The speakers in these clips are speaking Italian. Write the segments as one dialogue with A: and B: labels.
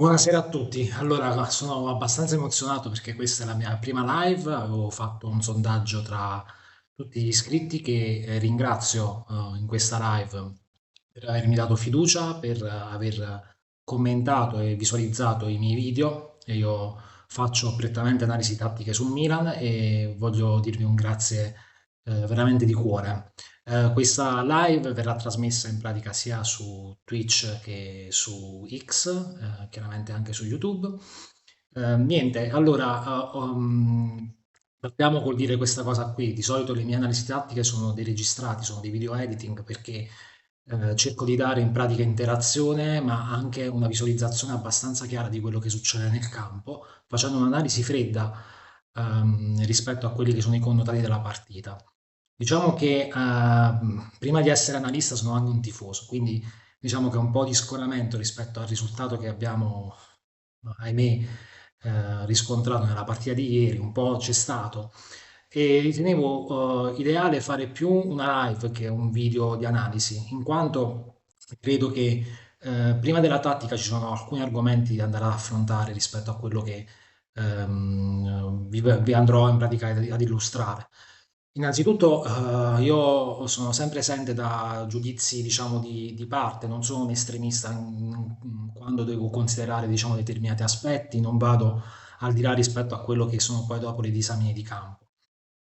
A: Buonasera a tutti. Allora, sono abbastanza emozionato perché questa è la mia prima live. Avevo fatto un sondaggio tra tutti gli iscritti che ringrazio in questa live per avermi dato fiducia, per aver commentato e visualizzato i miei video. E io faccio prettamente analisi tattiche sul Milan e voglio dirvi un grazie veramente di cuore. Questa live verrà trasmessa in pratica sia su Twitch che su X, chiaramente anche su YouTube. Niente, allora, partiamo col dire questa cosa qui. Di solito le mie analisi tattiche sono dei registrati, sono dei video editing perché cerco di dare in pratica interazione, ma anche una visualizzazione abbastanza chiara di quello che succede nel campo, facendo un'analisi fredda rispetto a quelli che sono i connotati della partita. Diciamo che prima di essere analista sono anche un tifoso, quindi diciamo che ho un po' di scoramento rispetto al risultato che abbiamo, ahimè, riscontrato nella partita di ieri, un po' c'è stato. E ritenevo ideale fare più una live che un video di analisi, in quanto credo che prima della tattica ci sono alcuni argomenti da andare ad affrontare rispetto a quello che vi andrò in pratica ad illustrare. Innanzitutto, io sono sempre esente da giudizi, diciamo, di parte, non sono un estremista quando devo considerare, diciamo, determinati aspetti, non vado al di là rispetto a quello che sono poi dopo le disamine di campo.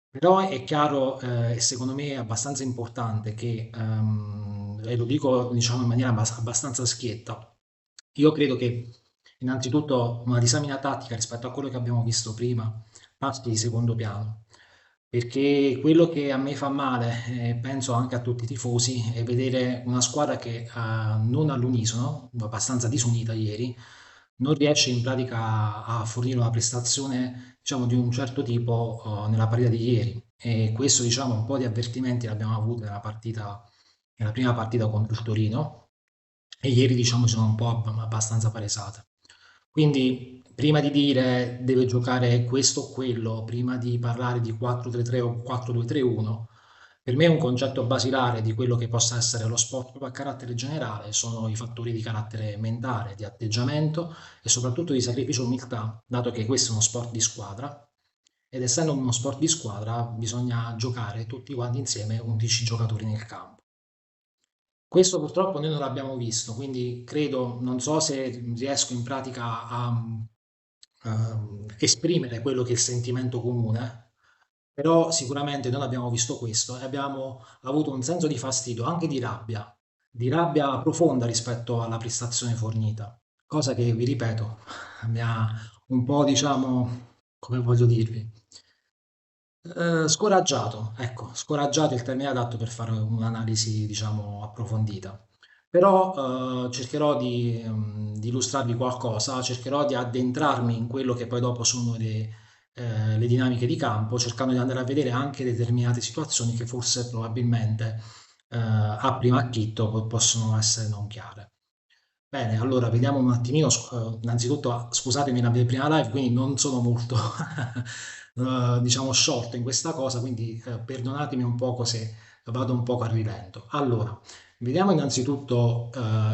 A: Però è chiaro, e secondo me è abbastanza importante che, e lo dico, diciamo, in maniera abbastanza schietta, io credo che innanzitutto una disamina tattica rispetto a quello che abbiamo visto prima passi di secondo piano, perché quello che a me fa male, e penso anche a tutti i tifosi, è vedere una squadra che non all'unisono, abbastanza disunita ieri, non riesce in pratica a fornire una prestazione, diciamo, di un certo tipo nella partita di ieri. E questo, diciamo, un po' di avvertimenti l'abbiamo avuto nella prima partita contro il Torino, e ieri, diciamo, sono un po' abbastanza palesate. Quindi, prima di dire deve giocare questo o quello, prima di parlare di 4-3-3 o 4-2-3-1, per me un concetto basilare di quello che possa essere lo sport proprio a carattere generale sono i fattori di carattere mentale, di atteggiamento e soprattutto di sacrificio e umiltà, dato che questo è uno sport di squadra ed essendo uno sport di squadra bisogna giocare tutti quanti insieme 11 giocatori nel campo. Questo purtroppo noi non l'abbiamo visto, quindi credo, non so se riesco in pratica a esprimere quello che è il sentimento comune, però sicuramente non abbiamo visto questo e abbiamo avuto un senso di fastidio, anche di rabbia profonda rispetto alla prestazione fornita, cosa che, vi ripeto, mi ha un po', diciamo, come voglio dirvi, scoraggiato, ecco, scoraggiato è il termine adatto per fare un'analisi, diciamo, approfondita. Però cercherò di illustrarvi qualcosa, cercherò di addentrarmi in quello che poi dopo sono le dinamiche di campo, cercando di andare a vedere anche determinate situazioni che forse probabilmente a primo acchito possono essere non chiare. Bene, allora vediamo un attimino. Innanzitutto, scusatemi la mia prima live, quindi non sono molto, diciamo, sciolto in questa cosa, quindi perdonatemi un poco se vado un poco a rilento. Allora, vediamo innanzitutto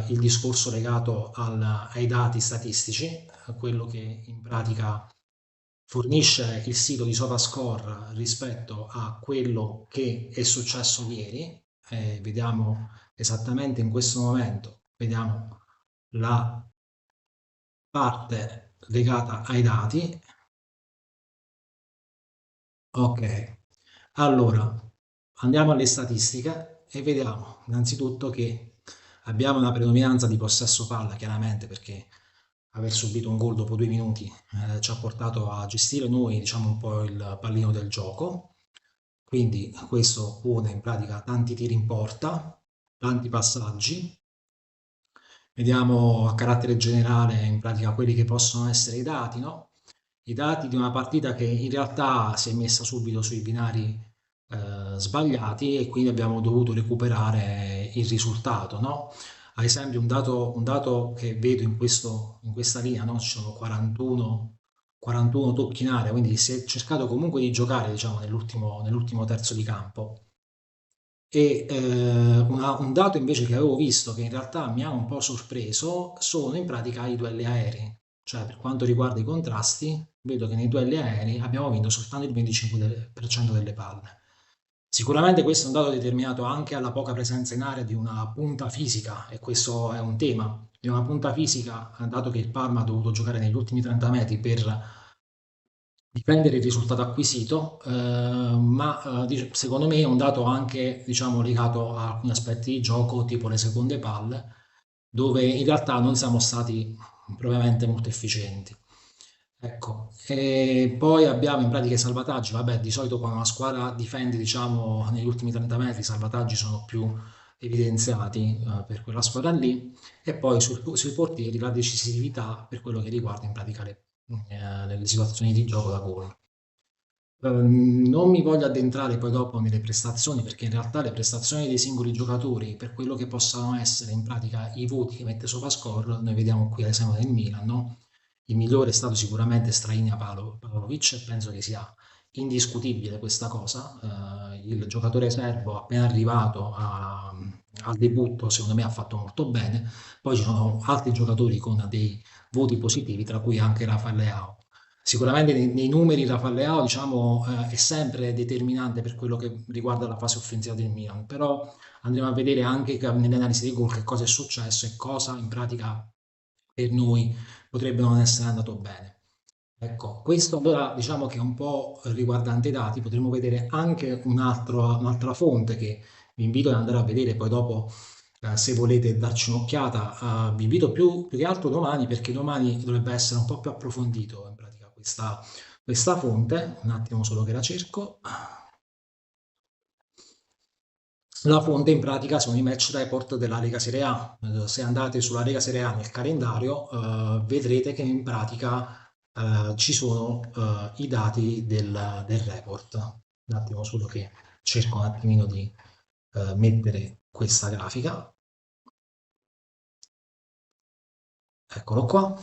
A: il discorso legato ai dati statistici, quello che in pratica fornisce il sito di SofaScore rispetto a quello che è successo ieri. Vediamo esattamente in questo momento, vediamo la parte legata ai dati. Ok, allora andiamo alle statistiche e vediamo innanzitutto che abbiamo una predominanza di possesso palla, chiaramente perché aver subito un gol dopo 2 minuti ci ha portato a gestire noi, diciamo, un po' il pallino del gioco. Quindi questo pone in pratica tanti tiri in porta, tanti passaggi. Vediamo a carattere generale in pratica quelli che possono essere i dati, no? I dati di una partita che in realtà si è messa subito sui binari sbagliati e quindi abbiamo dovuto recuperare il risultato, no? Ad esempio un dato che vedo in questa linea, no? Ci sono 41 tocchi in area, quindi si è cercato comunque di giocare, diciamo, nell'ultimo terzo di campo. E un dato invece che avevo visto che in realtà mi ha un po' sorpreso sono in pratica i duelli aerei, cioè per quanto riguarda i contrasti, vedo che nei duelli aerei abbiamo vinto soltanto il 25% delle palle. Sicuramente questo è un dato determinato anche alla poca presenza in area di una punta fisica, e questo è un tema, di una punta fisica, dato che il Parma ha dovuto giocare negli ultimi 30 metri per dipendere il risultato acquisito, ma secondo me è un dato anche, diciamo, legato a alcuni aspetti di gioco, tipo le seconde palle, dove in realtà non siamo stati propriamente molto efficienti. Ecco, e poi abbiamo in pratica i salvataggi. Vabbè, di solito quando una squadra difende, diciamo, negli ultimi 30 metri, i salvataggi sono più evidenziati, per quella squadra lì. E poi sui portieri la decisività per quello che riguarda in pratica nelle situazioni di gioco da gol. Non mi voglio addentrare poi dopo nelle prestazioni, perché in realtà le prestazioni dei singoli giocatori, per quello che possano essere in pratica i voti che mette SofaScore, noi vediamo qui l'esempio del Milan, no? Il migliore è stato sicuramente Strainia Pavlovic, e penso che sia indiscutibile questa cosa. Il giocatore serbo appena arrivato al debutto, secondo me ha fatto molto bene. Poi ci sono altri giocatori con dei voti positivi, tra cui anche Rafael Leao. Sicuramente nei numeri Rafael Leao, diciamo, è sempre determinante per quello che riguarda la fase offensiva del Milan, però andremo a vedere anche nelle analisi dei gol che cosa è successo e cosa in pratica per noi potrebbe non essere andato bene. Ecco, questo allora diciamo che è un po' riguardante i dati, potremmo vedere anche un'altra fonte che vi invito ad andare a vedere poi dopo, se volete darci un'occhiata. Vi invito più che altro domani, perché domani dovrebbe essere un po' più approfondito in pratica questa fonte. Un attimo solo che la cerco. La fonte in pratica sono i match report della Lega Serie A. Se andate sulla Lega Serie A nel calendario, vedrete che in pratica ci sono i dati del report. Un attimo solo che cerco un attimino di mettere questa grafica. Eccolo qua.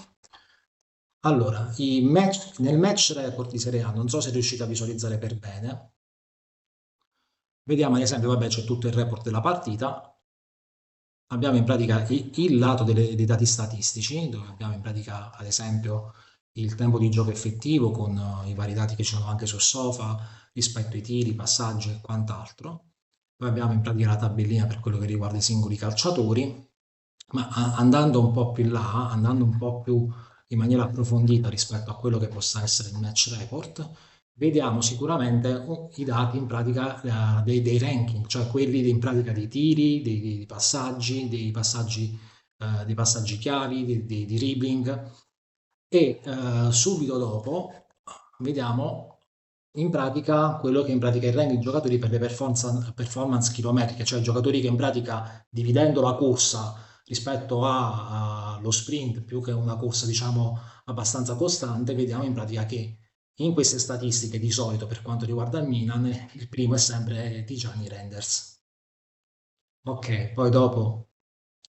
A: Allora, nel match report di Serie A, non so se riuscite a visualizzare per bene. Vediamo ad esempio, vabbè, c'è tutto il report della partita. Abbiamo in pratica il lato dei dati statistici, dove abbiamo in pratica, ad esempio, il tempo di gioco effettivo con i vari dati che ci sono anche su Sofa rispetto ai tiri, passaggi e quant'altro. Poi abbiamo in pratica la tabellina per quello che riguarda i singoli calciatori, ma andando un po' più in là, andando un po' più in maniera approfondita rispetto a quello che possa essere il match report, vediamo sicuramente i dati in pratica dei ranking, cioè quelli in pratica dei tiri, dei passaggi chiavi, dei dribbling, e subito dopo vediamo in pratica quello che in pratica è il ranking giocatori per le performance chilometriche, cioè giocatori che in pratica dividendo la corsa rispetto allo sprint, più che una corsa diciamo abbastanza costante, vediamo in pratica che in queste statistiche di solito per quanto riguarda il Milan il primo è sempre Tijani Renders. Ok, poi dopo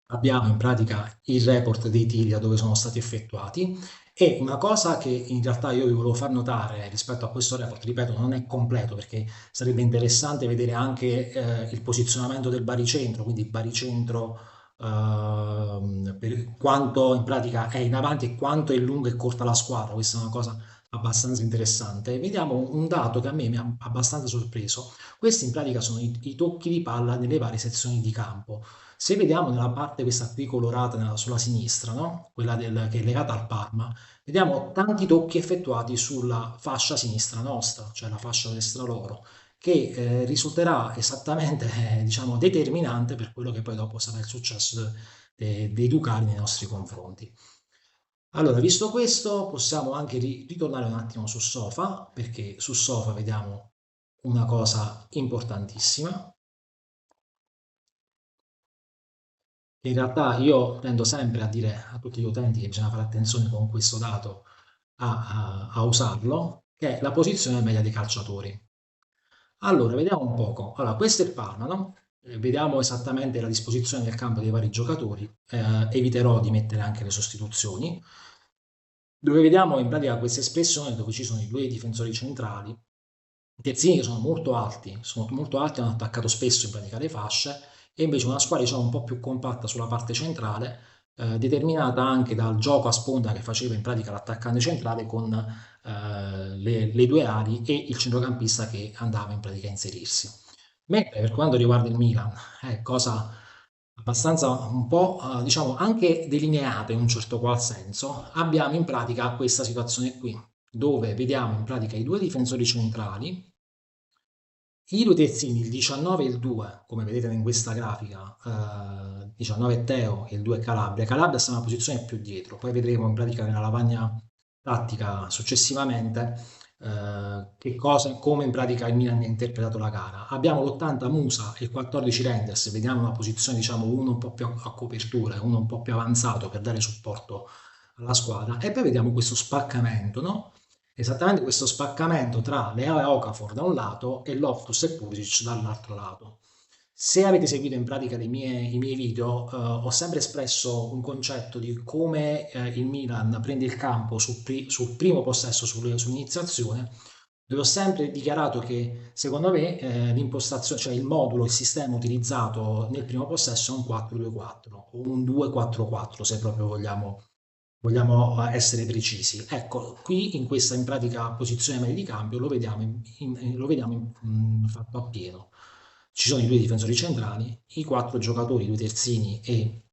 A: abbiamo in pratica il report dei tiri da dove sono stati effettuati, e una cosa che in realtà io vi volevo far notare rispetto a questo report, ripeto, non è completo perché sarebbe interessante vedere anche il posizionamento del baricentro, quindi il baricentro, per quanto in pratica è in avanti e quanto è lunga e corta la squadra. Questa è una cosa abbastanza interessante. Vediamo un dato che a me mi ha abbastanza sorpreso. Questi in pratica sono i tocchi di palla nelle varie sezioni di campo. Se vediamo nella parte questa qui colorata sulla sinistra, no? Quella che è legata al Parma, vediamo tanti tocchi effettuati sulla fascia sinistra nostra, cioè la fascia destra loro, che risulterà esattamente, diciamo, determinante per quello che poi dopo sarà il successo dei Ducali nei nostri confronti. Allora, visto questo, possiamo anche ritornare un attimo su Sofa, perché su Sofa vediamo una cosa importantissima. In realtà io tendo sempre a dire a tutti gli utenti che bisogna fare attenzione con questo dato a usarlo, che è la posizione media dei calciatori. Allora, vediamo un poco. Allora, questo è il Parma, no? Vediamo esattamente la disposizione del campo dei vari giocatori. Eviterò di mettere anche le sostituzioni, dove vediamo in pratica questa espressione dove ci sono i due difensori centrali i terzini che sono molto alti, hanno attaccato spesso in pratica le fasce, e invece una squadra diciamo un po' più compatta sulla parte centrale, determinata anche dal gioco a sponda che faceva in pratica l'attaccante centrale con le due ali e il centrocampista che andava in pratica a inserirsi. Mentre per quanto riguarda il Milan, è cosa abbastanza un po', diciamo, anche delineata in un certo qual senso, abbiamo in pratica questa situazione qui, dove vediamo in pratica i due difensori centrali, i due terzini, il 19 e il 2, come vedete in questa grafica, 19 è Teo e il 2 è Calabria. Calabria sta in una posizione più dietro, poi vedremo in pratica nella lavagna tattica successivamente che cosa, come in pratica il Milan ha interpretato la gara. Abbiamo l'80 Musa e il 14 Renders, vediamo una posizione diciamo uno un po' più a copertura e uno un po' più avanzato per dare supporto alla squadra, e poi vediamo questo spaccamento, no? Esattamente questo spaccamento tra Leao e Okafor da un lato e Loftus e Pulisic dall'altro lato. Se avete seguito in pratica i miei video, ho sempre espresso un concetto di come il Milan prende il campo sul primo possesso, sull'iniziazione, dove ho sempre dichiarato che secondo me l'impostazione, cioè il modulo, il sistema utilizzato nel primo possesso è un 4-2-4 o un 2-4-4 se proprio vogliamo essere precisi. Ecco, qui in questa in pratica posizione media di cambio lo vediamo, lo vediamo fatto appieno. Ci sono i due difensori centrali, i quattro giocatori, i due terzini e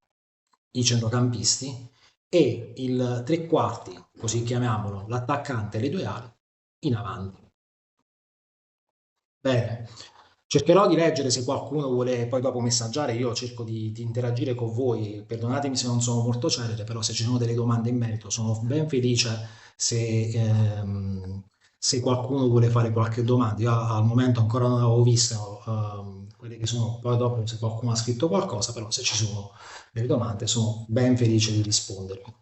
A: i centrocampisti, e il tre quarti, così chiamiamolo, l'attaccante e le due ali, in avanti. Bene, cercherò di leggere se qualcuno vuole poi dopo messaggiare, io cerco di interagire con voi, perdonatemi se non sono molto celere, però se ci sono delle domande in merito sono ben felice se, se qualcuno vuole fare qualche domanda. Io al momento ancora non avevo visto quelle che sono, poi dopo se qualcuno ha scritto qualcosa, però se ci sono delle domande sono ben felice di rispondervi.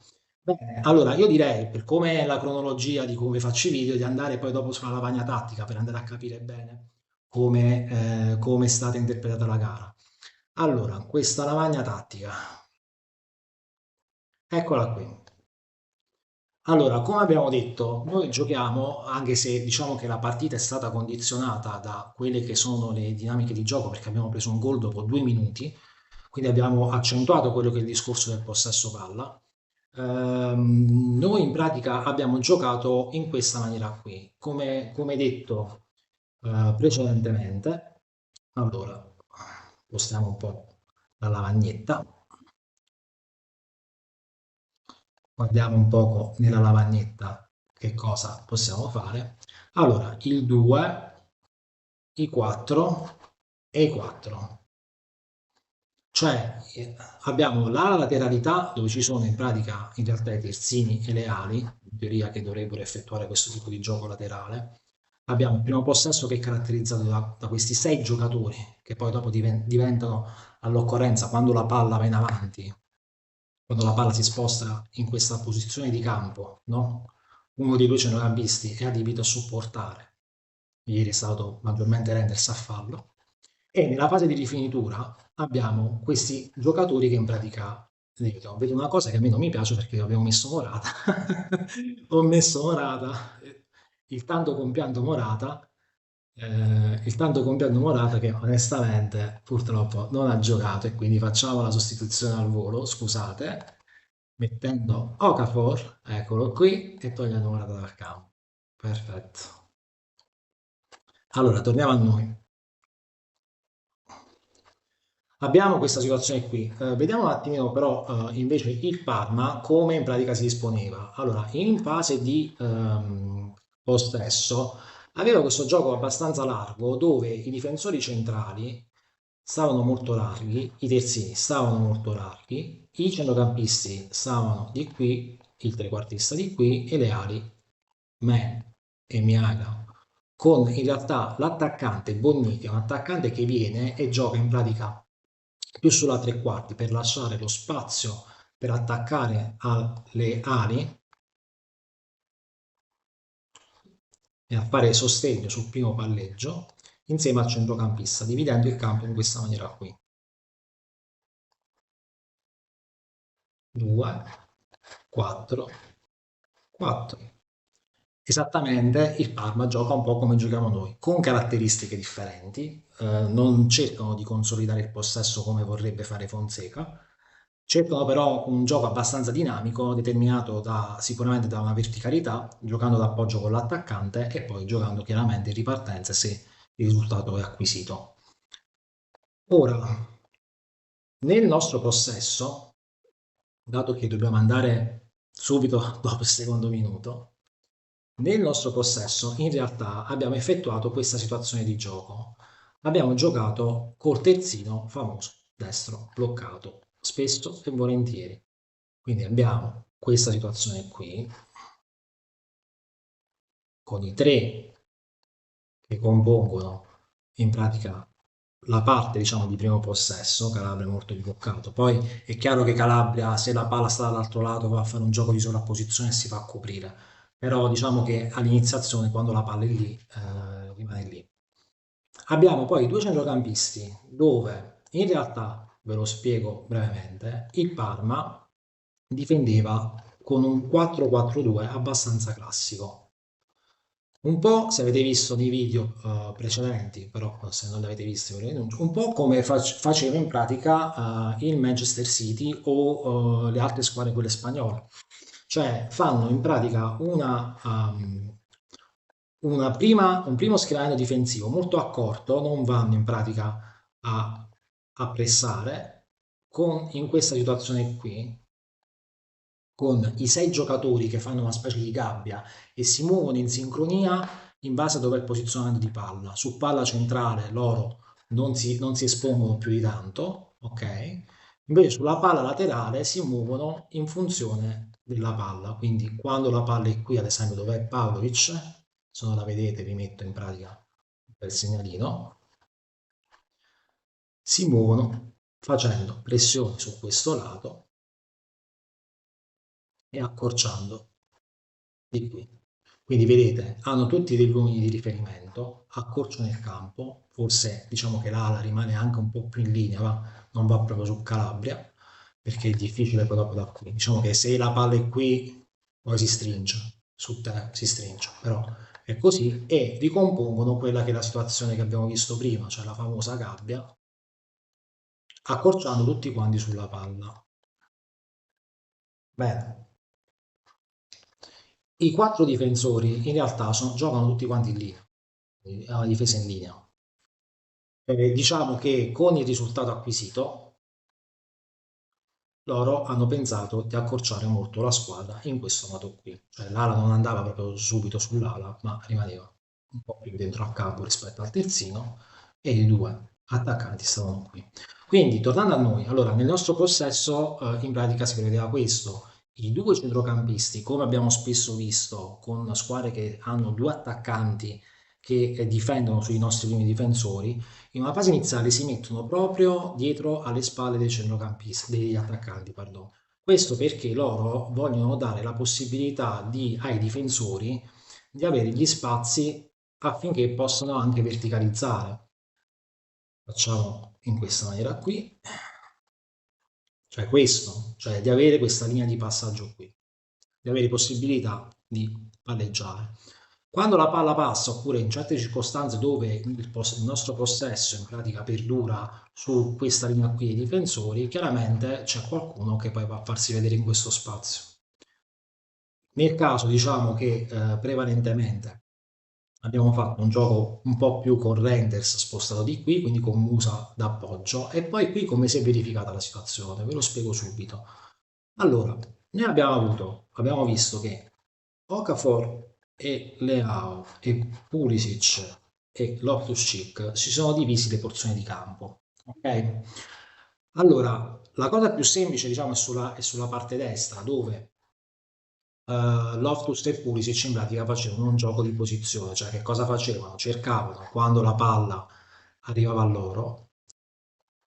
A: Bene, allora io direi, per come è la cronologia di come faccio i video, di andare poi dopo sulla lavagna tattica per andare a capire bene come è stata interpretata la gara. Allora, questa lavagna tattica, eccola qui. Allora, come abbiamo detto, noi giochiamo, anche se diciamo che la partita è stata condizionata da quelle che sono le dinamiche di gioco, perché abbiamo preso un gol dopo 2 minuti, quindi abbiamo accentuato quello che è il discorso del possesso palla. Noi in pratica abbiamo giocato in questa maniera qui, come detto precedentemente. Allora, spostiamo un po' la lavagnetta, guardiamo un poco nella lavagnetta che cosa possiamo fare. Allora, il 2, i 4 e i 4. Cioè abbiamo la lateralità dove ci sono in pratica in realtà i terzini e le ali, in teoria che dovrebbero effettuare questo tipo di gioco laterale. Abbiamo il primo possesso che è caratterizzato da questi 6 giocatori che poi dopo diventano all'occorrenza quando la palla va in avanti, quando la palla si sposta in questa posizione di campo, no? Uno dei due centrocampisti è adibito a supportare. Ieri è stato maggiormente Renders a fallo. E nella fase di rifinitura abbiamo questi giocatori che in pratica vedo una cosa che a me non mi piace perché avevo messo Morata. Ho messo Morata, il tanto compianto Morata, il tanto compianto Morata che onestamente purtroppo non ha giocato, e quindi facciamo la sostituzione al volo, scusate, mettendo Okafor, eccolo qui, e togliendo Morata dal campo. Perfetto. Allora, torniamo a noi. Abbiamo questa situazione qui. Vediamo un attimino però invece il Parma come in pratica si disponeva. Allora, in fase di possesso aveva questo gioco abbastanza largo dove i difensori centrali stavano molto larghi, i terzini stavano molto larghi, i centrocampisti stavano di qui, il trequartista di qui e le ali, me e Miaga, con in realtà l'attaccante Bonniti, è un attaccante che viene e gioca in pratica più sulla tre quarti per lasciare lo spazio per attaccare alle ali e a fare sostegno sul primo palleggio insieme al centrocampista, dividendo il campo in questa maniera qui. 2, 4, 4. Esattamente, il Parma gioca un po' come giochiamo noi, con caratteristiche differenti, non cercano di consolidare il possesso come vorrebbe fare Fonseca, cercano però un gioco abbastanza dinamico, determinato sicuramente da una verticalità, giocando d'appoggio con l'attaccante e poi giocando chiaramente in ripartenza se il risultato è acquisito. Ora, nel nostro possesso, dato che dobbiamo andare subito dopo il secondo minuto, nel nostro possesso in realtà abbiamo effettuato questa situazione di gioco. Abbiamo giocato col terzino famoso, destro, bloccato, spesso e volentieri. Quindi abbiamo questa situazione qui, con i tre che compongono in pratica la parte diciamo di primo possesso. Calabria è molto bloccato, poi è chiaro che Calabria se la palla sta dall'altro lato va a fare un gioco di sovrapposizione e si fa coprire, però diciamo che all'iniziazione quando la palla è lì rimane lì. Abbiamo poi due centrocampisti dove in realtà, ve lo spiego brevemente, il Parma difendeva con un 4-4-2 abbastanza classico. Un po', se avete visto nei video precedenti, però se non li avete visti, ve li denuncio, un po' come faceva in pratica il Manchester City o le altre squadre, quelle spagnole. Cioè fanno in pratica un primo schieramento difensivo molto accorto, non vanno in pratica a pressare, in questa situazione qui con i sei giocatori che fanno una specie di gabbia e si muovono in sincronia in base a dove è il posizionamento di palla. Su palla centrale loro non si espongono più di tanto, ok? Invece sulla palla laterale si muovono in funzione della palla. Quindi quando la palla è qui, ad esempio, dove è Pavlovic, se non la vedete vi metto in pratica un bel segnalino, si muovono facendo pressione su questo lato e accorciando di qui. Quindi vedete, hanno tutti dei luoghi di riferimento, accorciano il campo, forse diciamo che l'ala rimane anche un po' più in linea, non va proprio su Calabria, perché è difficile poi dopo da qui. Diciamo che se la palla è qui, poi si stringe, su te si stringe, però è così, e ricompongono quella che è la situazione che abbiamo visto prima, cioè la famosa gabbia, accorciando tutti quanti sulla palla. Bene, i quattro difensori in realtà giocano tutti quanti in linea, è una difesa in linea. Diciamo che con il risultato acquisito loro hanno pensato di accorciare molto la squadra in questo modo qui, cioè l'ala non andava proprio subito sull'ala, ma rimaneva un po' più dentro al campo rispetto al terzino e i due attaccanti stavano qui. Quindi tornando a noi, allora nel nostro possesso in pratica si prevedeva questo, i due centrocampisti, come abbiamo spesso visto con squadre che hanno due attaccanti che difendono sui nostri primi difensori, in una fase iniziale si mettono proprio dietro alle spalle dei centrocampisti, degli attaccanti, pardon. Questo perché loro vogliono dare la possibilità ai difensori di avere gli spazi affinché possano anche verticalizzare. Facciamo in questa maniera qui, cioè questo, cioè di avere questa linea di passaggio qui, di avere possibilità di palleggiare. Quando la palla passa, oppure in certe circostanze dove il nostro possesso in pratica perdura su questa linea qui dei difensori, chiaramente c'è qualcuno che poi va a farsi vedere in questo spazio. Nel caso diciamo che prevalentemente abbiamo fatto un gioco un po' più con Renders spostato di qui, quindi con Musa d'appoggio, e poi qui come si è verificata la situazione, ve lo spiego subito. Allora, noi abbiamo visto che Okafor e Leao e Pulisic e Loftus-Cheek si sono divisi le porzioni di campo, ok? Allora, la cosa più semplice, diciamo, è sulla parte destra, dove Loftus e Pulisic in pratica facevano un gioco di posizione, cioè che cosa facevano? Cercavano quando la palla arrivava a loro,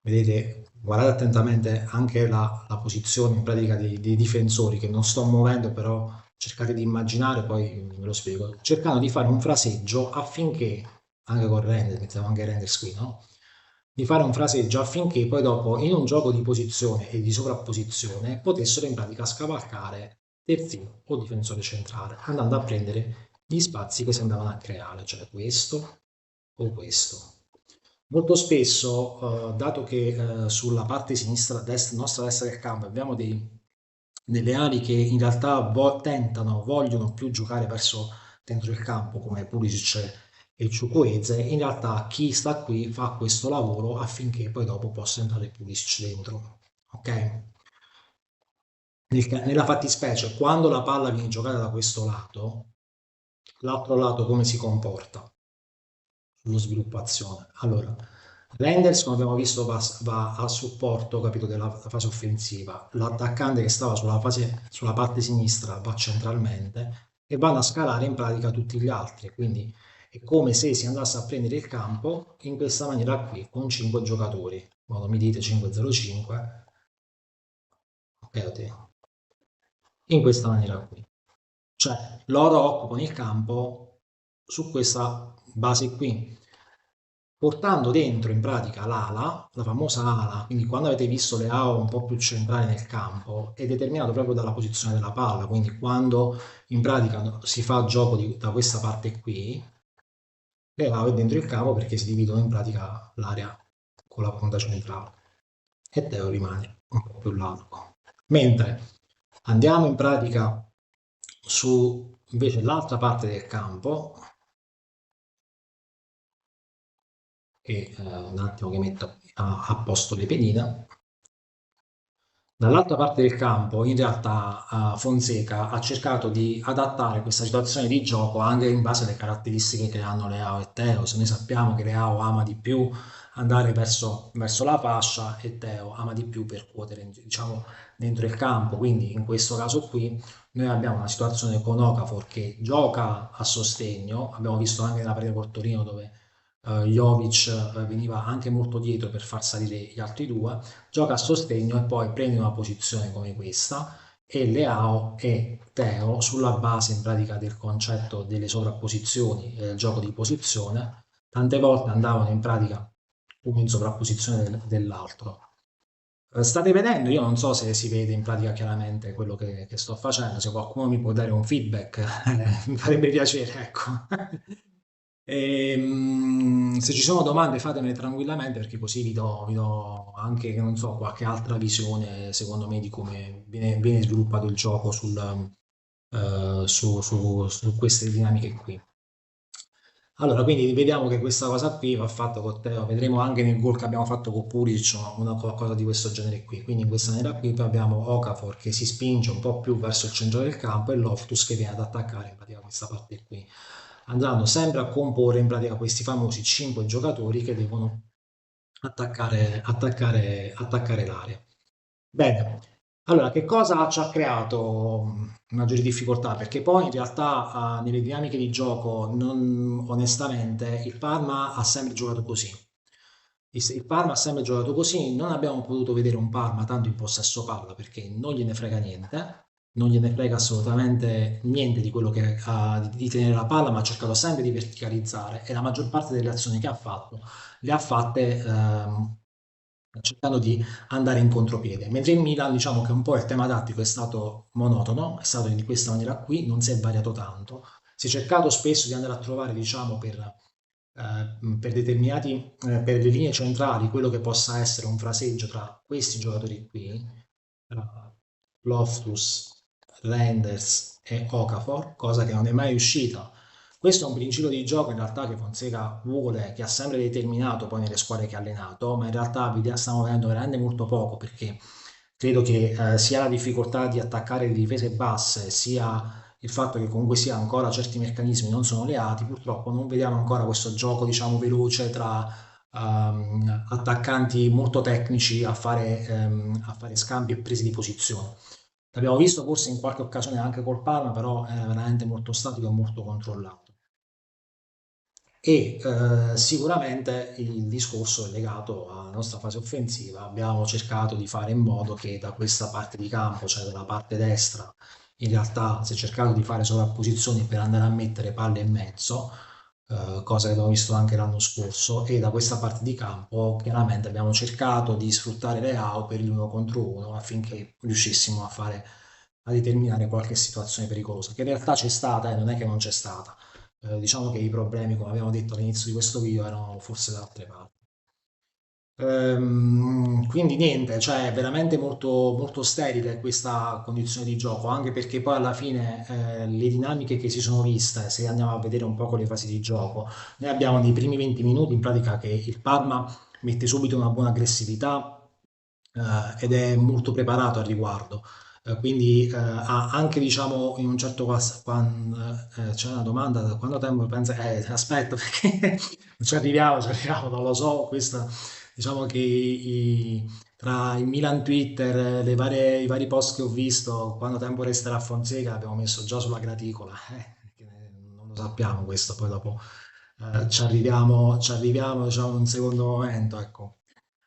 A: vedete, guardate attentamente anche la posizione in pratica dei difensori che non sto muovendo, però cercate di immaginare, poi ve lo spiego, cercando di fare un fraseggio affinché, anche con render, mettiamo anche render qui, no? Di fare un fraseggio affinché poi dopo in un gioco di posizione e di sovrapposizione potessero in pratica scavalcare terzino o difensore centrale, andando a prendere gli spazi che si andavano a creare, cioè questo o questo. Molto spesso, dato che sulla parte sinistra, destra, nostra destra del campo abbiamo delle ali che in realtà tentano, vogliono più giocare verso dentro il campo, come Pulisic e Chukwueze, in realtà chi sta qui fa questo lavoro affinché poi dopo possa entrare Pulisic dentro. Ok? Nella fattispecie, quando la palla viene giocata da questo lato, l'altro lato come si comporta sullo sviluppo azione? Allora, Reinders, come abbiamo visto, va a supporto, capito, della fase offensiva. L'attaccante che stava sulla parte sinistra va centralmente e vanno a scalare in pratica tutti gli altri. Quindi è come se si andasse a prendere il campo in questa maniera qui, con 5 giocatori. Quando mi dite 5-0-5, ok, a te. In questa maniera qui. Cioè, loro occupano il campo su questa base qui, portando dentro in pratica l'ala, la famosa ala, quindi quando avete visto le AO un po' più centrali nel campo, è determinato proprio dalla posizione della palla, quindi quando in pratica si fa gioco da questa parte qui, le AO è dentro il campo perché si dividono in pratica l'area con la punta centrale e Teo rimane un po' più largo. Mentre andiamo in pratica su invece l'altra parte del campo, che un attimo che metto a posto le pedine. Dall'altra parte del campo, in realtà, Fonseca ha cercato di adattare questa situazione di gioco anche in base alle caratteristiche che hanno Leao e Teo. Se noi sappiamo che Leao ama di più andare verso la fascia e Teo ama di più percuotere, diciamo, dentro il campo. Quindi in questo caso qui noi abbiamo una situazione con Okafor che gioca a sostegno. Abbiamo visto anche nella partita col Torino dove Jovic veniva anche molto dietro per far salire gli altri due, gioca a sostegno e poi prende una posizione come questa e Leao e Teo sulla base in pratica del concetto delle sovrapposizioni e del gioco di posizione tante volte andavano in pratica uno in sovrapposizione dell'altro. State vedendo, io non so se si vede in pratica chiaramente quello che sto facendo, se qualcuno mi può dare un feedback mi farebbe piacere, ecco. Se ci sono domande fatemele tranquillamente perché così vi do anche, non so, qualche altra visione secondo me di come viene sviluppato il gioco su queste dinamiche qui. Allora, quindi vediamo che questa cosa qui va fatta con Teo, vedremo anche nel gol che abbiamo fatto con Puric una qualcosa di questo genere qui. Quindi in questa maniera qui poi abbiamo Okafor che si spinge un po' più verso il centro del campo e Loftus che viene ad attaccare in pratica questa parte qui, andando sempre a comporre in pratica questi famosi 5 giocatori che devono attaccare l'area. Bene, allora che cosa ci ha creato maggiori difficoltà? Perché poi in realtà nelle dinamiche di gioco, onestamente, il Parma ha sempre giocato così. Il Parma ha sempre giocato così, non abbiamo potuto vedere un Parma tanto in possesso palla perché non gliene frega niente, non gliene frega assolutamente niente di quello che ha di tenere la palla, ma ha cercato sempre di verticalizzare e la maggior parte delle azioni che ha fatto le ha fatte cercando di andare in contropiede. Mentre in Milan diciamo che un po' il tema tattico è stato monotono, è stato di questa maniera qui, non si è variato tanto. Si è cercato spesso di andare a trovare, diciamo, per determinati, per le linee centrali, quello che possa essere un fraseggio tra questi giocatori qui, tra Loftus, Renders e Okafor, cosa che non è mai riuscita. Questo è un principio di gioco in realtà che Fonseca vuole, che ha sempre determinato poi nelle squadre che ha allenato, ma in realtà stiamo vedendo veramente molto poco perché credo che sia la difficoltà di attaccare le difese basse, sia il fatto che comunque sia ancora certi meccanismi non sono leati, purtroppo non vediamo ancora questo gioco diciamo veloce tra attaccanti molto tecnici a fare scambi e prese di posizione. L'abbiamo visto forse in qualche occasione anche col Parma, però è veramente molto statico e molto controllato. E sicuramente il discorso è legato alla nostra fase offensiva. Abbiamo cercato di fare in modo che da questa parte di campo, cioè dalla parte destra, in realtà si è cercato di fare sovrapposizioni per andare a mettere palle in mezzo, cosa che abbiamo visto anche l'anno scorso, e da questa parte di campo chiaramente abbiamo cercato di sfruttare le AO per il 1 contro 1 affinché riuscissimo a determinare qualche situazione pericolosa, che in realtà c'è stata e non è che non c'è stata. Diciamo che i problemi, come abbiamo detto all'inizio di questo video, erano forse da altre parti. Quindi niente, cioè è veramente molto, molto sterile questa condizione di gioco, anche perché poi alla fine le dinamiche che si sono viste, se andiamo a vedere un po' con le fasi di gioco, noi abbiamo nei primi 20 minuti in pratica che il Parma mette subito una buona aggressività ed è molto preparato al riguardo. Quindi ha anche diciamo in un certo quando c'è una domanda da quanto tempo pensa aspetta perché ci arriviamo, non lo so, questo diciamo che tra il Milan Twitter, i vari post che ho visto, quando tempo resterà Fonseca, abbiamo messo già sulla graticola. Che non lo sappiamo questo, poi dopo ci arriviamo diciamo, in un secondo momento, ecco.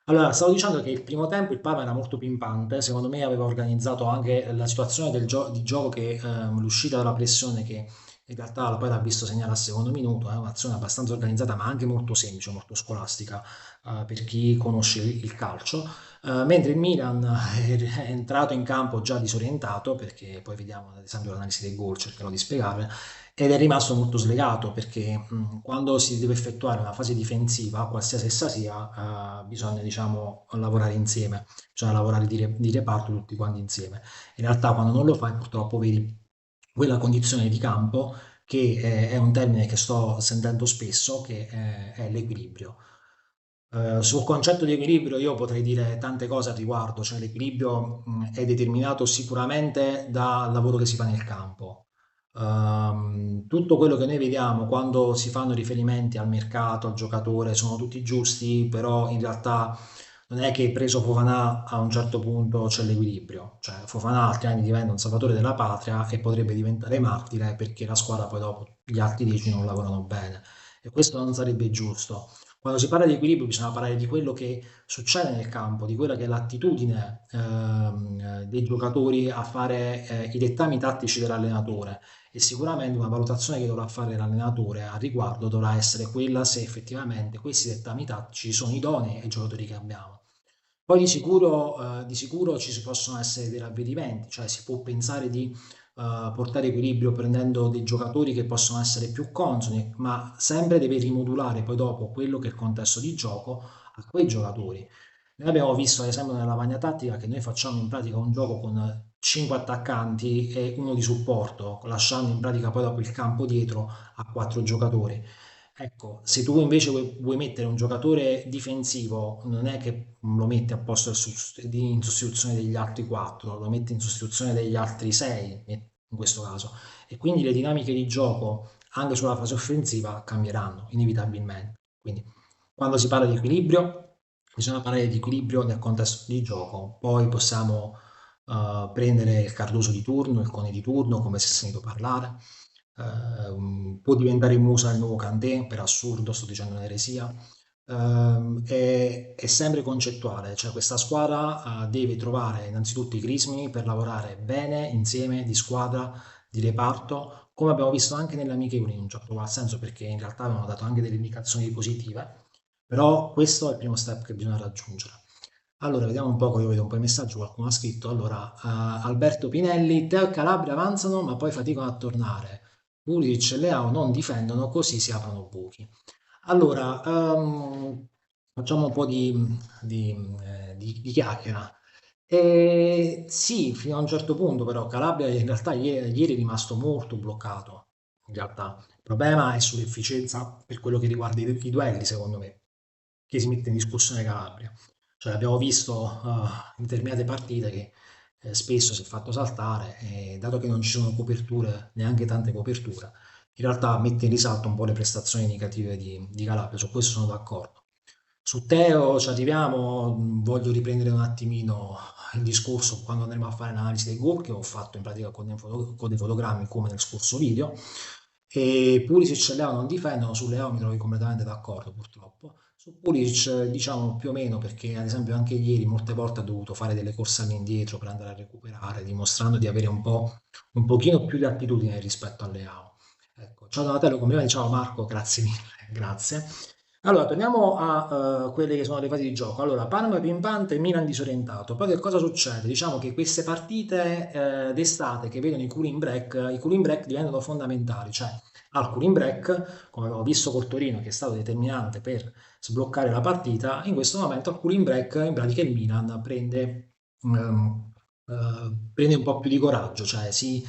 A: Allora, stavo dicendo che il primo tempo il Parma era molto pimpante, secondo me aveva organizzato anche la situazione di gioco che l'uscita dalla pressione che in realtà poi l'ha visto segnare al secondo minuto, è un'azione abbastanza organizzata ma anche molto semplice, molto scolastica per chi conosce il calcio. Mentre il Milan è entrato in campo già disorientato, perché poi vediamo ad esempio l'analisi dei gol, cercherò di spiegare, ed è rimasto molto slegato perché quando si deve effettuare una fase difensiva, qualsiasi essa sia, bisogna diciamo lavorare insieme, bisogna lavorare di reparto tutti quanti insieme. In realtà quando non lo fai purtroppo vedi quella condizione di campo che è un termine che sto sentendo spesso, che è l'equilibrio. Sul concetto di equilibrio io potrei dire tante cose al riguardo, cioè l'equilibrio è determinato sicuramente dal lavoro che si fa nel campo. Tutto quello che noi vediamo quando si fanno riferimenti al mercato, al giocatore, sono tutti giusti, però in realtà non è che preso Fofana a un certo punto c'è l'equilibrio, cioè Fofana altri anni diventa un salvatore della patria e potrebbe diventare martire perché la squadra poi dopo gli altri 10 non lavorano bene e questo non sarebbe giusto. Quando si parla di equilibrio bisogna parlare di quello che succede nel campo, di quella che è l'attitudine dei giocatori a fare i dettami tattici dell'allenatore e sicuramente una valutazione che dovrà fare l'allenatore a riguardo dovrà essere quella se effettivamente questi dettami tattici sono idonei ai giocatori che abbiamo. Poi di sicuro ci si possono essere dei ravvedimenti, cioè si può pensare di portare equilibrio prendendo dei giocatori che possono essere più consoni, ma sempre deve rimodulare poi dopo quello che è il contesto di gioco a quei giocatori. Noi abbiamo visto, ad esempio, nella lavagna tattica che noi facciamo in pratica un gioco con 5 attaccanti e uno di supporto, lasciando in pratica poi dopo il campo dietro a 4 giocatori. Ecco, se tu invece vuoi mettere un giocatore difensivo, non è che lo metti a posto in sostituzione degli altri 4, lo metti in sostituzione degli altri 6 in questo caso. E quindi le dinamiche di gioco anche sulla fase offensiva cambieranno inevitabilmente. Quindi quando si parla di equilibrio, bisogna parlare di equilibrio nel contesto di gioco. Poi possiamo prendere il Cardoso di turno, il Cone di turno, come si è sentito parlare. Può diventare Musa il nuovo Kanté, per assurdo, sto dicendo un'eresia. È sempre concettuale, cioè questa squadra deve trovare innanzitutto i crismi per lavorare bene, insieme, di squadra, di reparto, come abbiamo visto anche nelle amichevoli in un certo qual senso, perché in realtà avevano dato anche delle indicazioni positive, però questo è il primo step che bisogna raggiungere. Allora, vediamo un po', io vedo un po' i messaggi, qualcuno ha scritto. Allora, Alberto Pinelli, Teo e Calabria avanzano ma poi faticano a tornare. Pulisic e Leao non difendono, così si aprono buchi. Allora, facciamo un po' di chiacchiera. Sì, fino a un certo punto, però Calabria in realtà ieri è rimasto molto bloccato. In realtà, il problema è sull'efficienza per quello che riguarda i duelli, secondo me, che si mette in discussione Calabria. Cioè, abbiamo visto in determinate partite che spesso si è fatto saltare e dato che non ci sono coperture, neanche tante coperture, in realtà mette in risalto un po' le prestazioni negative di Calabria, su questo sono d'accordo. Su Teo ci arriviamo, voglio riprendere un attimino il discorso quando andremo a fare l'analisi dei gol che ho fatto in pratica con dei fotogrammi come nel scorso video. E Pulisic e Leao non difendono, su Leao mi trovi completamente d'accordo purtroppo. Su Pulisic diciamo più o meno perché ad esempio anche ieri molte volte ha dovuto fare delle corse all'indietro per andare a recuperare, dimostrando di avere un pochino più di attitudine rispetto a Leao. Ecco. Ciao Donatello, come va? Ciao Marco, grazie mille, grazie. Allora, torniamo a quelle che sono le fasi di gioco. Allora, Parma pimpante e Milan disorientato. Poi che cosa succede? Diciamo che queste partite d'estate che vedono i cooling break diventano fondamentali. Cioè, al cooling break, come abbiamo visto col Torino, che è stato determinante per sbloccare la partita, in questo momento al cooling break in pratica il Milan prende un po' più di coraggio, cioè si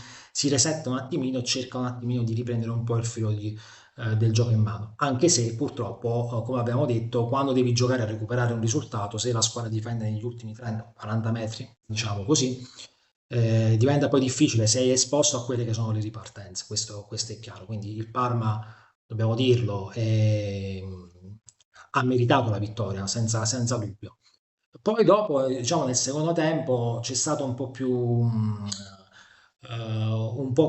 A: resetta un attimino e cerca un attimino di riprendere un po' il filo del gioco in mano. Anche se purtroppo, come abbiamo detto, quando devi giocare a recuperare un risultato, se la squadra difende negli ultimi 30-40 metri, diciamo così, diventa poi difficile, sei esposto a quelle che sono le ripartenze, questo è chiaro. Quindi il Parma, dobbiamo dirlo, ha meritato la vittoria, senza dubbio. Poi dopo, diciamo, nel secondo tempo c'è stato un po'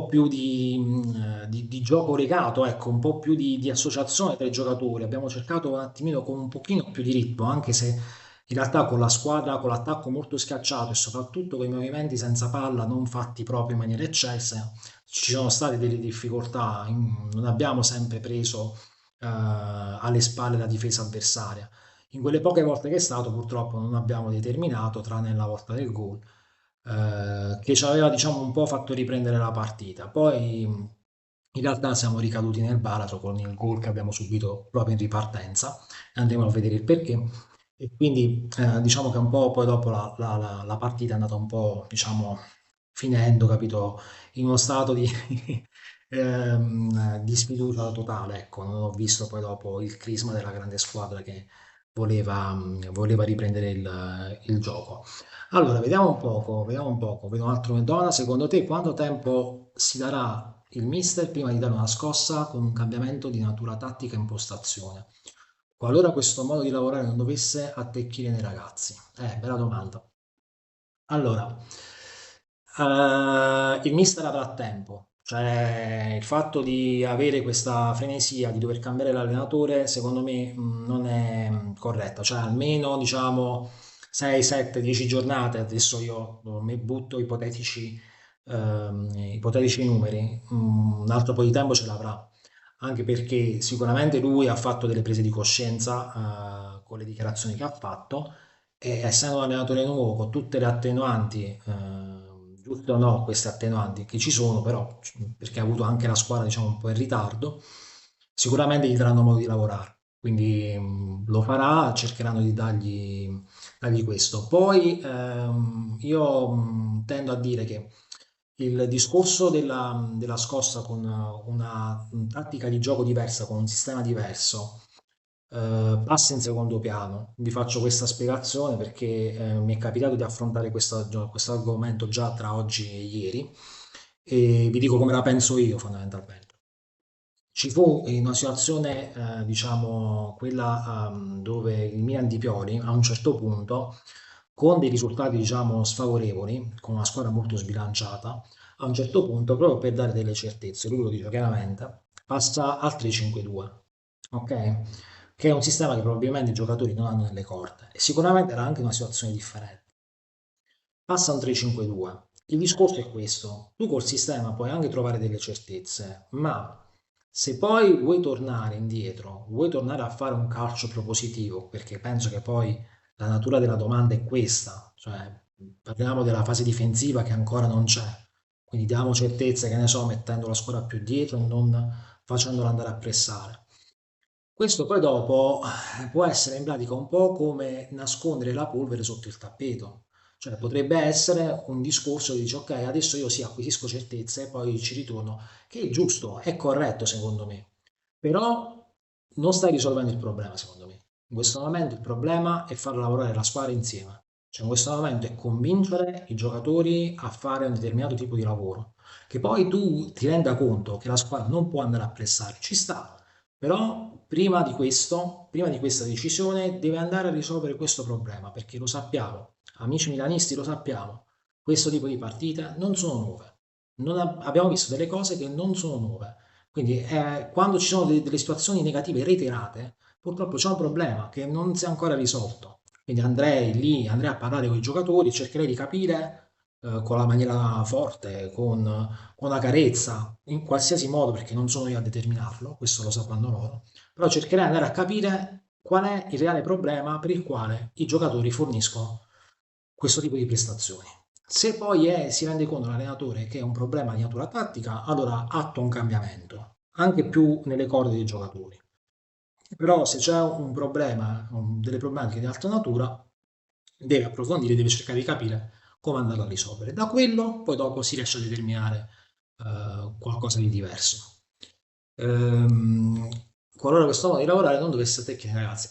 A: più di gioco legato, ecco, un po' più di associazione tra i giocatori. Abbiamo cercato un attimino con un pochino più di ritmo, anche se in realtà con la squadra, con l'attacco molto schiacciato e soprattutto con i movimenti senza palla non fatti proprio in maniera eccelsa, ci sono state delle difficoltà, non abbiamo sempre preso alle spalle la difesa avversaria. In quelle poche volte che è stato, purtroppo non abbiamo determinato, tranne la volta del gol, che ci aveva diciamo un po' fatto riprendere la partita. Poi in realtà siamo ricaduti nel baratro con il gol che abbiamo subito proprio in ripartenza, e andremo a vedere il perché. E quindi diciamo che un po' poi dopo la partita è andata un po', diciamo, finendo, capito, in uno stato di sfiducia totale. Ecco, non ho visto poi dopo il crisma della grande squadra che voleva riprendere il gioco. Allora, vediamo un poco, vedo un altro Madonna. Secondo te quanto tempo si darà il mister prima di dare una scossa con un cambiamento di natura tattica e impostazione? Qualora questo modo di lavorare non dovesse attecchire nei ragazzi? Bella domanda. Allora, il mister avrà tempo, cioè il fatto di avere questa frenesia di dover cambiare l'allenatore, secondo me non è corretta, cioè almeno diciamo 6, 7, 10 giornate, adesso io mi butto ipotetici numeri, un altro po' di tempo ce l'avrà, anche perché sicuramente lui ha fatto delle prese di coscienza con le dichiarazioni che ha fatto e essendo un allenatore nuovo con tutte le attenuanti, giuste o no queste attenuanti che ci sono, però perché ha avuto anche la squadra diciamo un po' in ritardo, sicuramente gli daranno modo di lavorare. Quindi lo farà, cercheranno di dargli questo. Poi io tendo a dire che il discorso della scossa con una tattica di gioco diversa, con un sistema diverso, passa in secondo piano. Vi faccio questa spiegazione perché mi è capitato di affrontare questo argomento già tra oggi e ieri e vi dico come la penso io fondamentalmente. Ci fu in una situazione, diciamo, quella dove il Milan di Pioli a un certo punto, con dei risultati, diciamo, sfavorevoli, con una squadra molto sbilanciata, a un certo punto, proprio per dare delle certezze, lui lo dice chiaramente, passa al 3-5-2, ok? Che è un sistema che probabilmente i giocatori non hanno nelle corde e sicuramente era anche una situazione differente. Passa un 3-5-2. Il discorso è questo, tu col sistema puoi anche trovare delle certezze, ma se poi vuoi tornare indietro, vuoi tornare a fare un calcio propositivo, perché penso che poi la natura della domanda è questa, cioè parliamo della fase difensiva che ancora non c'è, quindi diamo certezze, che ne so, mettendo la squadra più dietro e non facendola andare a pressare. Questo poi dopo può essere in pratica un po' come nascondere la polvere sotto il tappeto. Cioè potrebbe essere un discorso che dice ok, adesso io sì acquisisco certezze e poi ci ritorno, che è giusto, è corretto secondo me, però non stai risolvendo il problema secondo me. In questo momento il problema è far lavorare la squadra insieme. Cioè in questo momento è convincere i giocatori a fare un determinato tipo di lavoro. Che poi tu ti renda conto che la squadra non può andare a pressare, ci sta, però prima di questo, prima di questa decisione, deve andare a risolvere questo problema, perché lo sappiamo, amici milanisti lo sappiamo, questo tipo di partite non sono nuove. Abbiamo visto delle cose che non sono nuove. Quindi quando ci sono delle situazioni negative reiterate, purtroppo c'è un problema che non si è ancora risolto. Quindi andrei a parlare con i giocatori, cercherei di capire con la maniera forte, con la carezza, in qualsiasi modo, perché non sono io a determinarlo, questo lo sapranno loro, però cercherei di andare a capire qual è il reale problema per il quale i giocatori forniscono questo tipo di prestazioni. Se poi si rende conto l'allenatore che è un problema di natura tattica, allora attua un cambiamento, anche più nelle corde dei giocatori. Però se c'è un problema, delle problematiche di altra natura, deve approfondire, deve cercare di capire come andarla a risolvere. Da quello poi dopo si riesce a determinare qualcosa di diverso. Ehm, Qualora questo modo di lavorare non dovesse tecniche, ragazzi,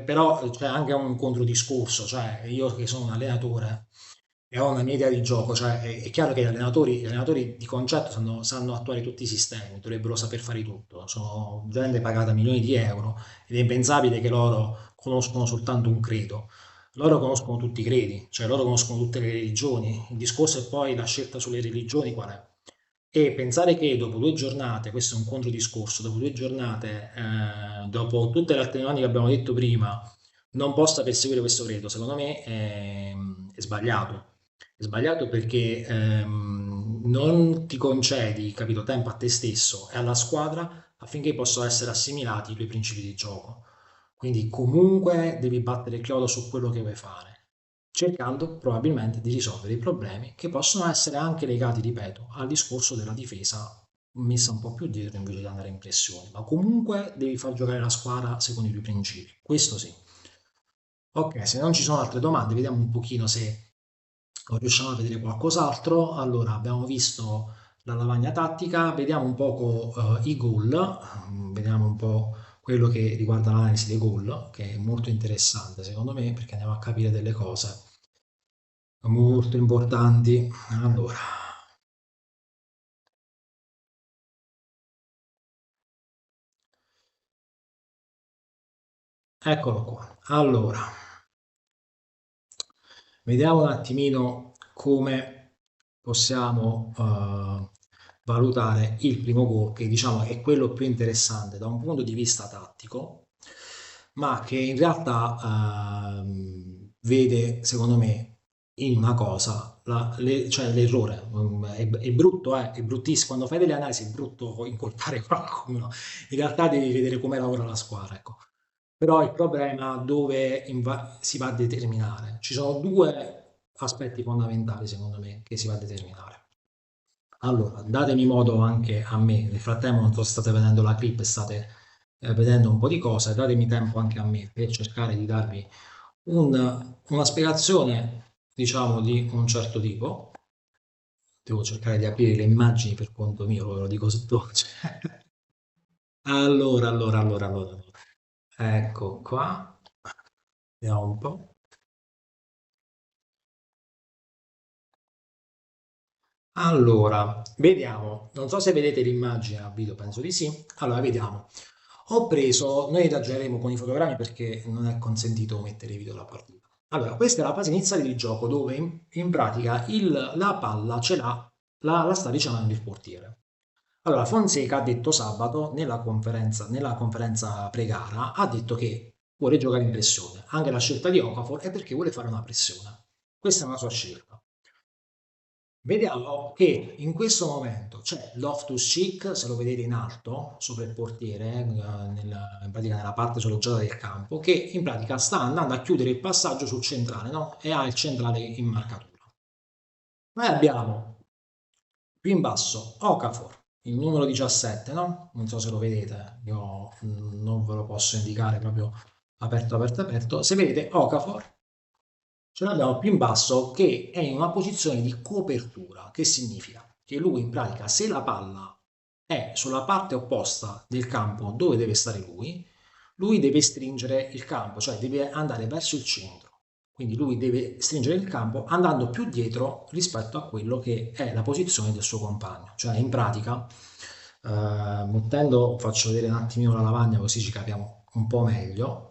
A: però c'è anche un controdiscorso, cioè io che sono un allenatore e ho una mia idea di gioco, cioè è chiaro che gli allenatori di concetto sanno attuare tutti i sistemi, dovrebbero saper fare tutto, sono gente pagata milioni di euro ed è impensabile che loro conoscono soltanto un credo. Loro conoscono tutti i credi, cioè loro conoscono tutte le religioni. Il discorso è poi la scelta sulle religioni qual è? E pensare che dopo 2 giornate, questo è un controdiscorso, dopo 2 giornate, dopo tutte le altre domande che abbiamo detto prima, non possa perseguire questo credo, secondo me è sbagliato. È sbagliato perché non ti concedi, capito, tempo a te stesso e alla squadra affinché possano essere assimilati i tuoi principi di gioco. Quindi comunque devi battere il chiodo su quello che vuoi fare, cercando probabilmente di risolvere i problemi che possono essere anche legati, ripeto, al discorso della difesa messa un po' più dietro invece di andare in pressione, ma comunque devi far giocare la squadra secondo i tuoi principi, questo sì. Ok, se non ci sono altre domande, vediamo un pochino se riusciamo a vedere qualcos'altro. Allora, abbiamo visto la lavagna tattica, vediamo un poco i goal, vediamo un po' quello che riguarda l'analisi dei goal, che è molto interessante secondo me perché andiamo a capire delle cose molto importanti. Allora, eccolo qua. Allora, vediamo un attimino come possiamo valutare il primo gol, che diciamo è quello più interessante da un punto di vista tattico, ma che in realtà vede, secondo me, in una cosa, cioè l'errore. È brutto, è bruttissimo. Quando fai delle analisi è brutto incolpare qualcuno. In realtà devi vedere come lavora la squadra, ecco. Però il problema dove si va a determinare. Ci sono due aspetti fondamentali, secondo me, che si va a determinare. Allora, datemi modo anche a me, nel frattempo non so se state vedendo la clip e state vedendo un po' di cose, datemi tempo anche a me per cercare di darvi una spiegazione, diciamo, di un certo tipo. Devo cercare di aprire le immagini per conto mio, ve lo dico sottovoce. Allora. Ecco qua, vediamo un po'. Allora, vediamo, non so se vedete l'immagine a video, penso di sì. Allora, vediamo. Ho preso, noi ragioneremo con i fotogrammi perché non è consentito mettere i video alla partita. Allora, questa è la fase iniziale di gioco dove in pratica la palla ce l'ha, la sta ricevendo il portiere. Allora, Fonseca ha detto sabato nella conferenza pre-gara, ha detto che vuole giocare in pressione. Anche la scelta di Okafor è perché vuole fare una pressione. Questa è una sua scelta. Vediamo che in questo momento c'è Loftus-Cheek, se lo vedete in alto, sopra il portiere, in pratica nella parte soleggiata del campo, che in pratica sta andando a chiudere il passaggio sul centrale, no? E ha il centrale in marcatura. Noi abbiamo più in basso Okafor, il numero 17, no? Non so se lo vedete, io non ve lo posso indicare proprio aperto. Se vedete Okafor, ce l'abbiamo più in basso che è in una posizione di copertura, che significa che lui in pratica se la palla è sulla parte opposta del campo dove deve stare lui deve stringere il campo, cioè deve andare verso il centro. Quindi lui deve stringere il campo andando più dietro rispetto a quello che è la posizione del suo compagno. Cioè in pratica, faccio vedere un attimino la lavagna così ci capiamo un po' meglio.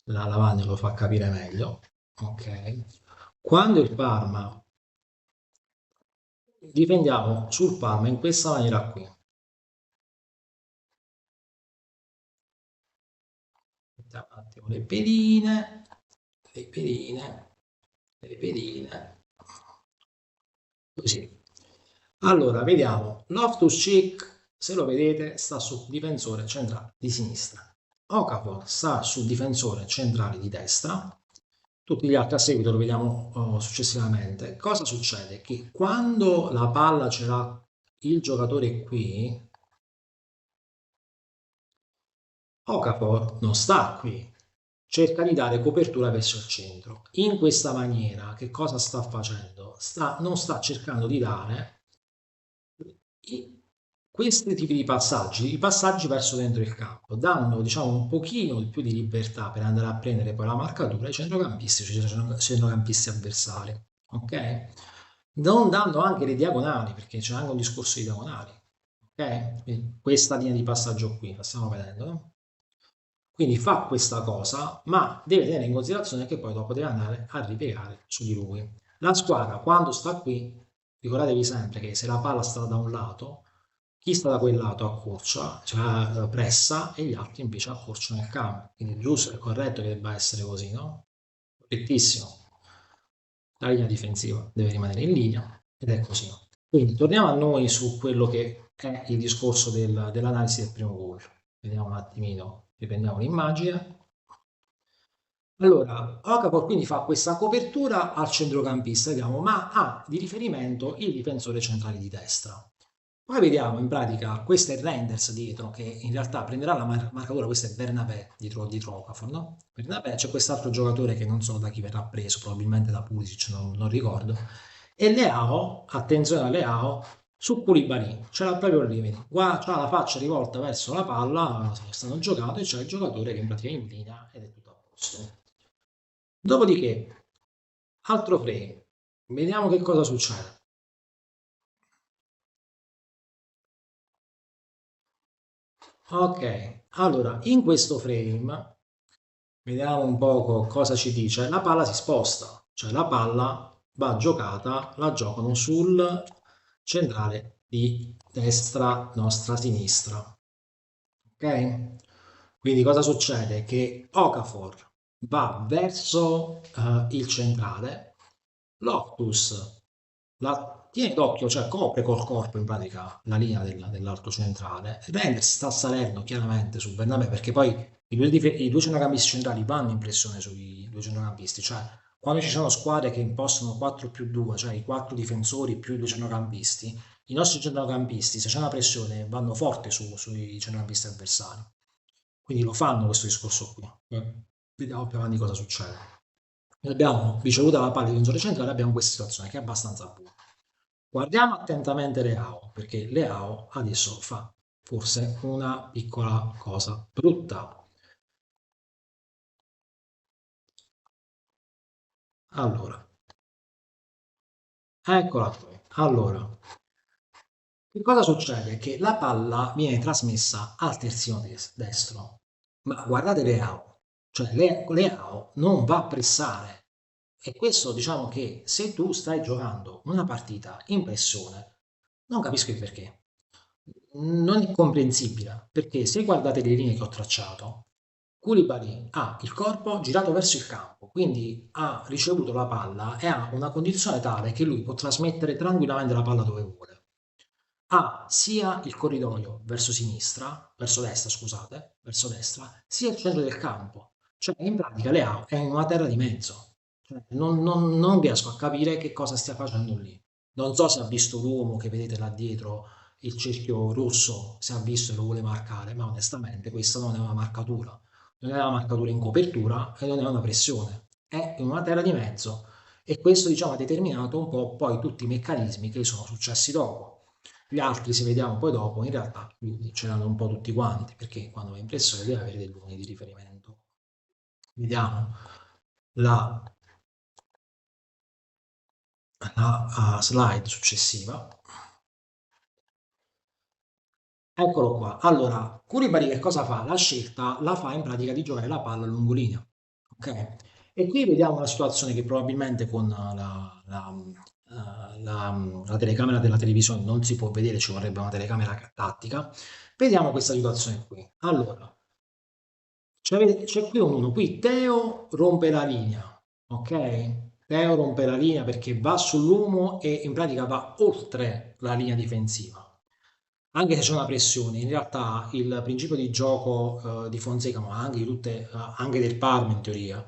A: La lavagna lo fa capire meglio. Ok. Quando il Parma difendiamo sul Parma in questa maniera qui. Mettiamo un attimo le pedine, le pedine. Così. Allora, vediamo. Loftus-Cheek se lo vedete, sta sul difensore centrale di sinistra. Okafor sta sul difensore centrale di destra. Tutti gli altri a seguito lo vediamo successivamente. Cosa succede? Che quando la palla ce l'ha il giocatore qui, Okafor non sta qui, cerca di dare copertura verso il centro. In questa maniera, che cosa sta facendo? Non sta cercando di dare questi tipi di passaggi, i passaggi verso dentro il campo, dando diciamo un pochino più di libertà per andare a prendere poi la marcatura ai centrocampisti, centrocampisti avversari, ok? Non dando anche le diagonali, perché c'è anche un discorso di diagonali, ok? Quindi questa linea di passaggio qui, la stiamo vedendo, no? Quindi fa questa cosa, ma deve tenere in considerazione che poi dopo deve andare a ripiegare su di lui. La squadra quando sta qui, ricordatevi sempre che se la palla sta da un lato, chi sta da quel lato accorcia, cioè pressa e gli altri invece accorciano il campo. Quindi è giusto, è corretto che debba essere così, no? Correttissimo. La linea difensiva deve rimanere in linea ed è così. Quindi torniamo a noi su quello che è il discorso dell'analisi del primo gol. Vediamo un attimino, riprendiamo l'immagine. Allora, Okafor quindi fa questa copertura al centrocampista, vediamo, ma ha di riferimento il difensore centrale di destra. Poi vediamo in pratica, questo è Renders dietro, che in realtà prenderà la marcatura, questo è Bernabé dietro Okafor, no? Bernabé, c'è quest'altro giocatore che non so da chi verrà preso, probabilmente da Pulisic, non ricordo. E Leao, attenzione a Leao, su Koulibaly, ce l'ha proprio lì, vedi? Qua c'ha la faccia rivolta verso la palla, stanno giocando e c'è il giocatore che in pratica è in linea ed è tutto a posto. Dopodiché, altro frame, vediamo che cosa succede. Ok, allora in questo frame vediamo un poco cosa ci dice. La palla si sposta, cioè la palla va giocata, la giocano sul centrale di destra, nostra sinistra. Ok? Quindi cosa succede? Che Okafor va verso il centrale, Loftus la tiene d'occhio, cioè copre col corpo in pratica la linea dell'arco centrale. Reinders sta salendo chiaramente su Bernabé perché poi i due centrocampisti centrali vanno in pressione sui due centrocampisti, cioè quando ci sono squadre che impostano 4 più 2, cioè i 4 difensori più i due centrocampisti, i nostri centrocampisti, se c'è una pressione, vanno forte sui centrocampisti avversari. Quindi lo fanno questo discorso qui. Vediamo più avanti cosa succede. Noi abbiamo ricevuta la palla di difensore centrale, abbiamo questa situazione che è abbastanza buona. Guardiamo attentamente Leao, perché Leao adesso fa forse una piccola cosa brutta. Allora, eccola qui. Allora, che cosa succede? Che la palla viene trasmessa al terzino destro, ma guardate Leao, cioè Leao non va a pressare e questo diciamo che se tu stai giocando una partita in pressione, non capisco il perché. Non è comprensibile, perché se guardate le linee che ho tracciato, Koulibaly ha il corpo girato verso il campo, quindi ha ricevuto la palla e ha una condizione tale che lui può trasmettere tranquillamente la palla dove vuole. Ha sia il corridoio verso sinistra, verso destra, scusate, verso destra, sia il centro del campo. Cioè, in pratica Leao è in una terra di mezzo. Cioè, non riesco a capire che cosa stia facendo lì. Non so se ha visto l'uomo che vedete là dietro, il cerchio rosso, se ha visto e lo vuole marcare, ma onestamente questa non è una marcatura. Non è una marcatura in copertura e non è una pressione. È in una terra di mezzo e questo diciamo ha determinato un po' poi tutti i meccanismi che sono successi dopo. Gli altri, se vediamo poi dopo, in realtà ce l'hanno un po' tutti quanti, perché quando va in pressione deve avere dei buoni di riferimento. Vediamo la, la slide successiva. Eccolo qua. Allora, Koulibaly che cosa fa? La scelta la fa in pratica di giocare la palla a lungolinea. Ok? E qui vediamo una situazione che probabilmente con la telecamera della televisione non si può vedere, ci vorrebbe una telecamera tattica. Vediamo questa situazione qui. Allora, c'è qui un 1, qui Teo rompe la linea, ok? Teo rompe la linea perché va sull'uomo e in pratica va oltre la linea difensiva. anche se c'è una pressione, in realtà il principio di gioco di Fonseca, ma anche, di anche del Parma in teoria,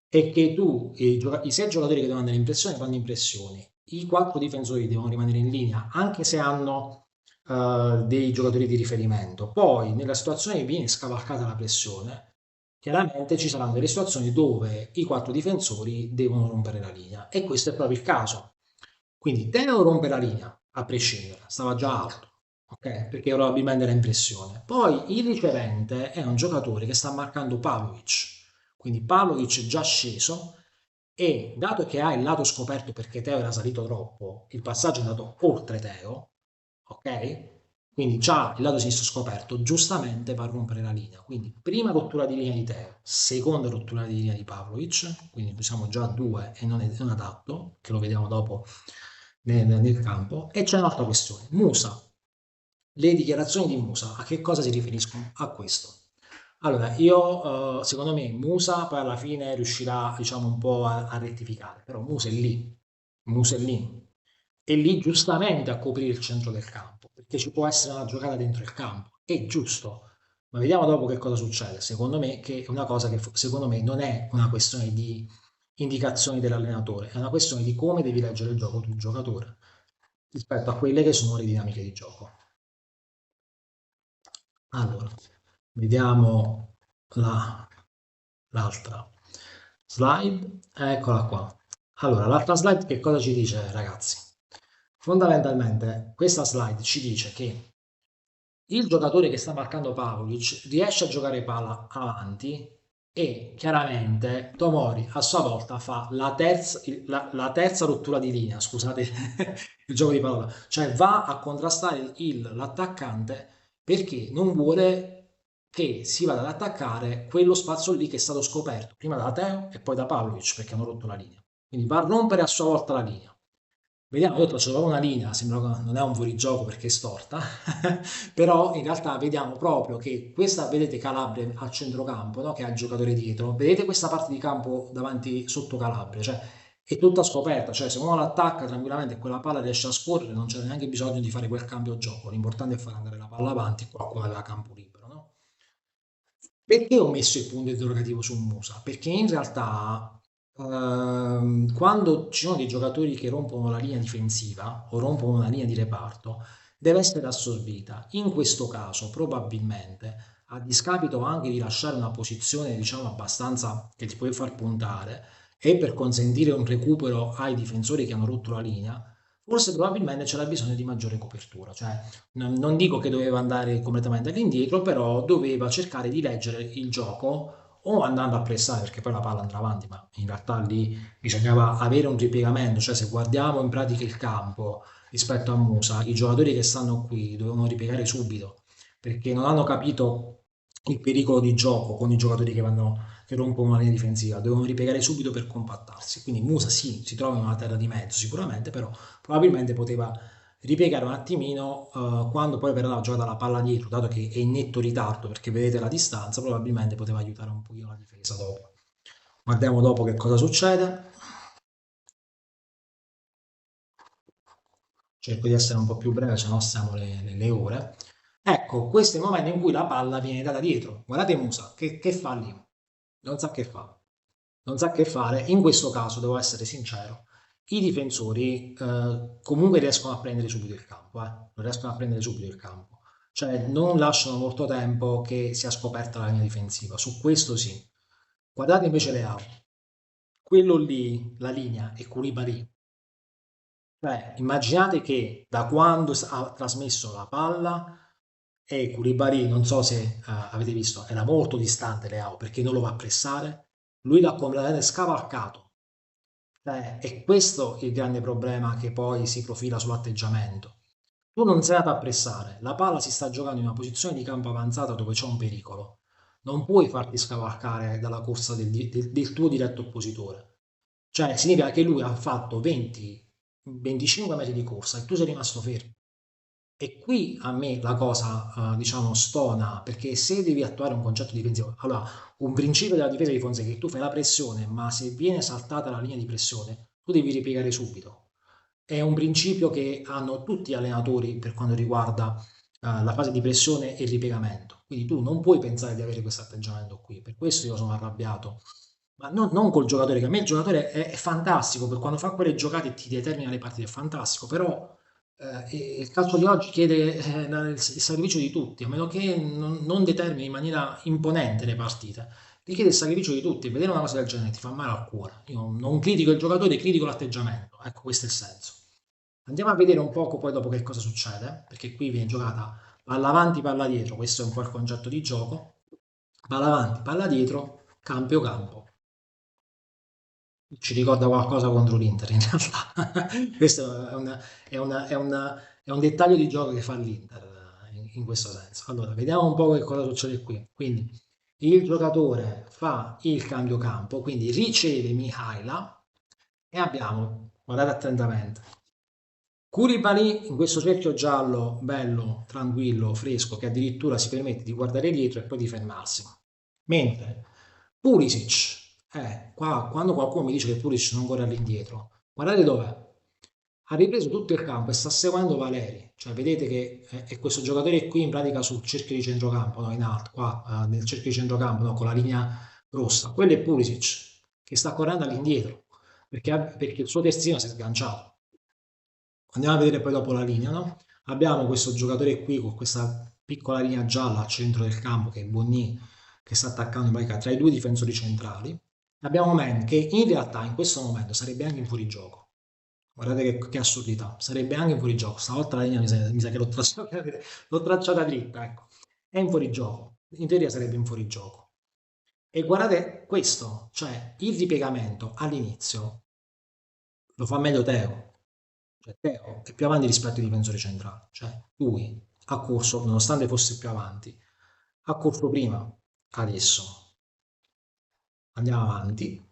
A: è che tu, i sei giocatori che devono andare in pressione vanno in pressione, i quattro difensori devono rimanere in linea, anche se hanno dei giocatori di riferimento. Poi, nella situazione che viene scavalcata la pressione, chiaramente ci saranno delle situazioni dove i quattro difensori devono rompere la linea, e questo è proprio il caso. Quindi Teo rompe la linea, a prescindere, stava già alto, ok? Perché probabilmente era in pressione. Poi il ricevente è un giocatore che sta marcando Pavlovic, quindi Pavlovic è già sceso e dato che ha il lato scoperto perché Teo era salito troppo, il passaggio è andato oltre Teo, ok? Quindi già il lato sinistro scoperto, giustamente va a rompere la linea. Quindi prima rottura di linea di Teo, seconda rottura di linea di Pavlovic, quindi siamo già a due e non adatto, che lo vediamo dopo nel campo. E c'è un'altra questione, Musa. Le dichiarazioni di Musa a che cosa si riferiscono? A questo. Allora, io secondo me Musa poi alla fine riuscirà, diciamo, un po' a rettificare, però Musa è lì, Musa è lì giustamente a coprire il centro del campo, perché ci può essere una giocata dentro il campo, è giusto, ma vediamo dopo che cosa succede. Secondo me, che è una cosa che secondo me non è una questione di indicazioni dell'allenatore, è una questione di come devi leggere il gioco tu giocatore rispetto a quelle che sono le dinamiche di gioco. Allora, vediamo la- l'altra slide, eccola qua. Allora, l'altra slide che cosa ci dice, ragazzi? Fondamentalmente, questa slide ci dice che il giocatore che sta marcando Pavlovic riesce a giocare palla avanti e chiaramente Tomori a sua volta fa la terza rottura di linea, scusate il gioco di parola, cioè va a contrastare l'attaccante perché non vuole che si vada ad attaccare quello spazio lì che è stato scoperto prima da Teo e poi da Pavlovic perché hanno rotto la linea. Quindi va a rompere a sua volta la linea. Vediamo, io faccio proprio una linea, sembra che non è un fuorigioco perché è storta, però in realtà vediamo proprio che questa, vedete Calabria al centrocampo, no? Che ha il giocatore dietro, vedete questa parte di campo davanti sotto Calabria, cioè è tutta scoperta, cioè se uno l'attacca tranquillamente e quella palla riesce a scorrere non c'è neanche bisogno di fare quel cambio gioco, l'importante è far andare la palla avanti e qualcuno aveva campo libero, no? Perché ho messo il punto interrogativo su Musa? Perché in realtà quando ci sono dei giocatori che rompono la linea difensiva o rompono una linea di reparto, deve essere assorbita. In questo caso, probabilmente, a discapito anche di lasciare una posizione, diciamo, abbastanza che ti puoi far puntare e per consentire un recupero ai difensori che hanno rotto la linea, forse probabilmente c'era bisogno di maggiore copertura. Cioè, non dico che doveva andare completamente all'indietro, però doveva cercare di leggere il gioco o andando a pressare, perché poi la palla andrà avanti, ma in realtà lì bisognava avere un ripiegamento, cioè se guardiamo in pratica il campo rispetto a Musa, i giocatori che stanno qui dovevano ripiegare subito, perché non hanno capito il pericolo di gioco con i giocatori che rompono una linea difensiva, dovevano ripiegare subito per compattarsi. Quindi Musa sì, si trova in una terra di mezzo sicuramente, però probabilmente poteva ripiegare un attimino quando poi verrà giocata la palla dietro, dato che è in netto ritardo perché vedete la distanza, probabilmente poteva aiutare un pochino la difesa dopo. Guardiamo dopo che cosa succede. Cerco di essere un po' più breve, se no stiamo le ore. Ecco, questo è il momento in cui la palla viene data dietro. Guardate Musa, che fa lì? Non sa che fa. Non sa che fare. In questo caso, devo essere sincero, i difensori comunque riescono a prendere subito il campo, non riescono a prendere subito il campo. Cioè non lasciano molto tempo che sia scoperta la linea difensiva. Su questo sì. Guardate invece Leao. Quello lì, la linea, è Koulibaly. Cioè, immaginate che da quando ha trasmesso la palla e Koulibaly, non so se avete visto, era molto distante Leao perché non lo va a pressare, lui l'ha completamente scavalcato. È questo il grande problema che poi si profila sull'atteggiamento. Tu non sei andato a pressare, la palla si sta giocando in una posizione di campo avanzata dove c'è un pericolo. Non puoi farti scavalcare dalla corsa del tuo diretto oppositore. Cioè, significa che lui ha fatto 20-25 metri di corsa e tu sei rimasto fermo. E qui a me la cosa, diciamo, stona, perché se devi attuare un concetto difensivo, allora, un principio della difesa di Fonseca è che tu fai la pressione, ma se viene saltata la linea di pressione, tu devi ripiegare subito. È un principio che hanno tutti gli allenatori per quanto riguarda la fase di pressione e ripiegamento. Quindi tu non puoi pensare di avere questo atteggiamento qui. Per questo io sono arrabbiato. Ma non col giocatore, che a me il giocatore è fantastico, per quando fa quelle giocate e ti determina le partite, è fantastico, però il calcio di oggi chiede il sacrificio di tutti, a meno che non determini in maniera imponente le partite. Richiede il sacrificio di tutti, e vedere una cosa del genere ti fa male al cuore. Io non critico il giocatore, critico l'atteggiamento. Ecco, questo è il senso. Andiamo a vedere un poco poi dopo che cosa succede, perché qui viene giocata palla avanti, palla dietro, questo è un po' il concetto di gioco. Palla avanti, palla dietro, cambio campo. Ci ricorda qualcosa contro l'Inter in realtà. Questo è un dettaglio di gioco che fa l'Inter in questo senso. Allora, vediamo un po' che cosa succede qui. Quindi il giocatore fa il cambio campo, quindi riceve Mihaila e abbiamo, guardate attentamente, Koulibaly in questo cerchio giallo, bello, tranquillo, fresco, che addirittura si permette di guardare dietro e poi di fermarsi. Mentre Pulisic, qua, quando qualcuno mi dice che Pulisic non corre all'indietro, guardate dov'è. Ha ripreso tutto il campo e sta seguendo Valeri. Cioè, vedete che è questo giocatore qui in pratica sul cerchio di centrocampo, no, in alto, qua, nel cerchio di centrocampo, no, con la linea rossa. Quello è Pulisic, che sta correndo all'indietro, perché il suo terzino si è sganciato. Andiamo a vedere poi dopo la linea, no? Abbiamo questo giocatore qui con questa piccola linea gialla al centro del campo che è Bonni che sta attaccando in pratica tra i due difensori centrali. Abbiamo Men che in realtà in questo momento sarebbe anche in fuorigioco. Guardate che assurdità, sarebbe anche in fuorigioco. Stavolta la linea mi sa che l'ho tracciata dritta, ecco. È in fuorigioco, in teoria sarebbe in fuorigioco. E guardate questo, cioè il ripiegamento all'inizio lo fa meglio Teo. Cioè, Teo è più avanti rispetto ai difensori centrali. Cioè, lui ha corso, nonostante fosse più avanti, ha corso prima. Adesso andiamo avanti.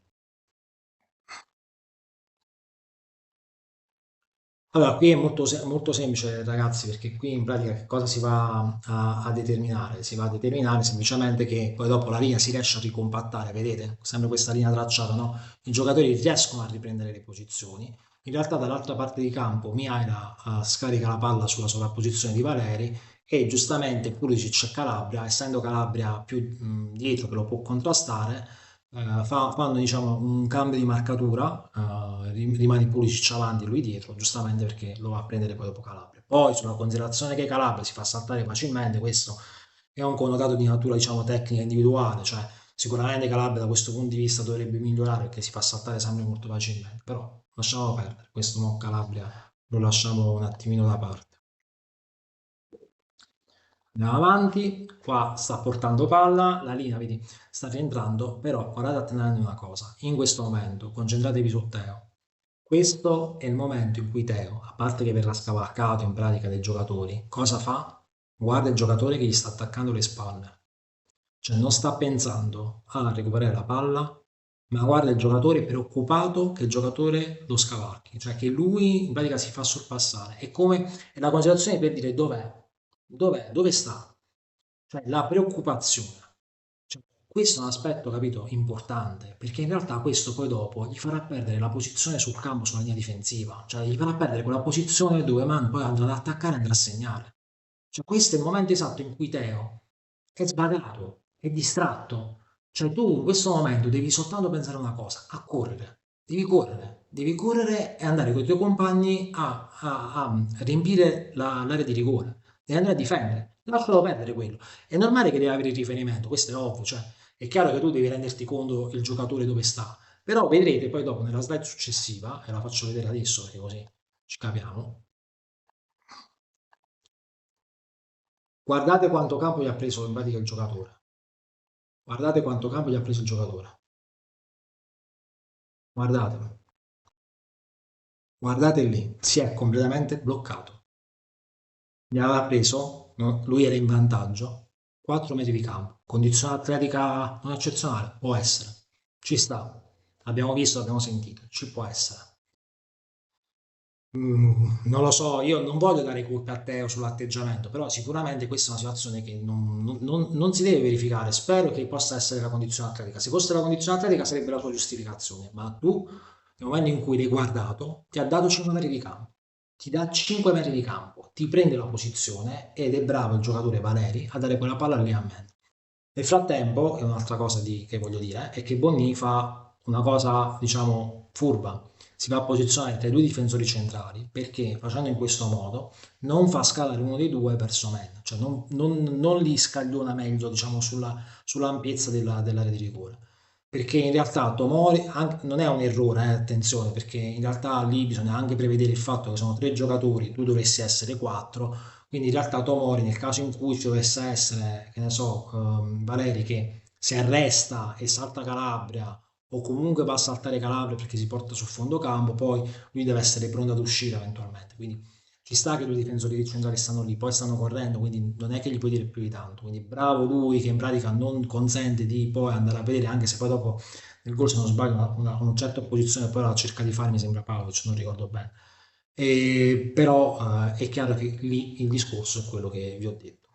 A: Allora, qui è molto semplice, ragazzi, perché qui in pratica che cosa si va a determinare? Si va a determinare semplicemente che poi dopo la linea si riesce a ricompattare, vedete? Sempre questa linea tracciata, no? I giocatori riescono a riprendere le posizioni. In realtà dall'altra parte di campo Miaila scarica la palla sulla sovrapposizione di Valeri e giustamente Pulisic e Calabria, essendo Calabria più dietro che lo può contrastare, fanno diciamo, un cambio di marcatura, rimane Pulisic avanti e lui dietro, giustamente perché lo va a prendere poi dopo Calabria. Poi sulla considerazione che Calabria si fa saltare facilmente, questo è un connotato di natura diciamo, tecnica individuale, cioè sicuramente Calabria da questo punto di vista dovrebbe migliorare perché si fa saltare sempre molto facilmente, però lasciamo perdere, questo no, Calabria lo lasciamo un attimino da parte. Andiamo avanti, qua sta portando palla, la linea, vedi, sta rientrando, però guardate attentamente una cosa, in questo momento concentratevi su Teo. Questo è il momento in cui Teo, a parte che verrà scavalcato in pratica dai giocatori, cosa fa? Guarda il giocatore che gli sta attaccando le spalle. Cioè non sta pensando a recuperare la palla, ma guarda il giocatore preoccupato che il giocatore lo scavalchi, cioè che lui in pratica si fa sorpassare. È come è la considerazione per dire dov'è, dove sta, cioè la preoccupazione. Cioè, questo è un aspetto, capito, importante, perché in realtà questo poi dopo gli farà perdere la posizione sul campo sulla linea difensiva, cioè gli farà perdere quella posizione dove man poi andrà ad attaccare e andrà a segnare. Cioè, questo è il momento esatto in cui Teo è sbagato, è distratto. Cioè, tu in questo momento devi soltanto pensare a una cosa, a correre. Devi correre e andare con i tuoi compagni a riempire l'area di rigore. Devi andare a difendere. Lascialo perdere quello. È normale che devi avere il riferimento, questo è ovvio. Cioè, è chiaro che tu devi renderti conto il giocatore dove sta. Però vedrete poi dopo nella slide successiva, e la faccio vedere adesso perché così ci capiamo. Guardate quanto campo gli ha preso in pratica il giocatore. Guardate quanto campo gli ha preso il giocatore. Guardatelo. Guardate lì. Si è completamente bloccato. Ne aveva preso, no? Lui era in vantaggio. 4 metri di campo. Condizione atletica non eccezionale? Può essere. Ci sta. Abbiamo visto, abbiamo sentito. Ci può essere. Non lo so, io non voglio dare colpe a Teo sull'atteggiamento, però sicuramente questa è una situazione che non si deve verificare. Spero che possa essere la condizione atletica. Se fosse la condizione atletica sarebbe la sua giustificazione, ma tu, nel momento in cui l'hai guardato, ti ha dato 5 metri di campo. ti dà 5 metri di campo, ti prende la posizione ed è bravo il giocatore Valeri a dare quella palla lì a me. Nel frattempo, è un'altra cosa che voglio dire, è che Bonni fa una cosa, diciamo, furba. Si va a posizionare tra i due difensori centrali perché facendo in questo modo non fa scalare uno dei due verso me, cioè non li scagliona meglio, diciamo, sull'ampiezza dell'area di rigore. Perché in realtà Tomori non è un errore, attenzione, perché in realtà lì bisogna anche prevedere il fatto che sono tre giocatori, tu dovresti essere quattro, quindi in realtà Tomori nel caso in cui ci dovesse essere, che ne so, Valeri che si arresta e salta Calabria o comunque va a saltare Calabria perché si porta sul fondo campo, poi lui deve essere pronto ad uscire eventualmente. Quindi ci sta che i due difensori centrali stanno lì, poi stanno correndo, quindi non è che gli puoi dire più di tanto. Quindi bravo lui che in pratica non consente di poi andare a vedere, anche se poi dopo nel gol se non sbaglio una certa posizione poi la cerca di fare, mi sembra Pavlovic, non ricordo bene. Però è chiaro che lì il discorso è quello che vi ho detto.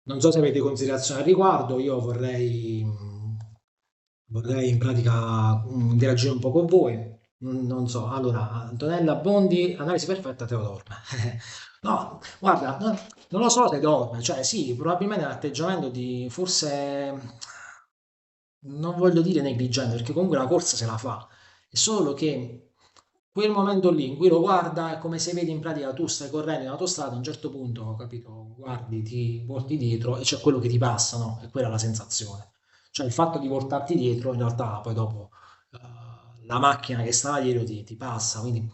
A: Non so se avete considerazioni al riguardo, io vorrei in pratica interagire un po' con voi. Non so, allora, Antonella Bondi, analisi perfetta, Teo dorme. No, guarda, non lo so se dorme, cioè sì, probabilmente è un atteggiamento di forse, non voglio dire negligente, perché comunque la corsa se la fa, è solo che quel momento lì in cui lo guarda è come se vedi in pratica tu stai correndo in autostrada, a un certo punto, capito, guardi, ti volti dietro e c'è quello che ti passa, no? E quella è la sensazione. Cioè il fatto di voltarti dietro in realtà poi dopo la macchina che stava dietro ti passa, quindi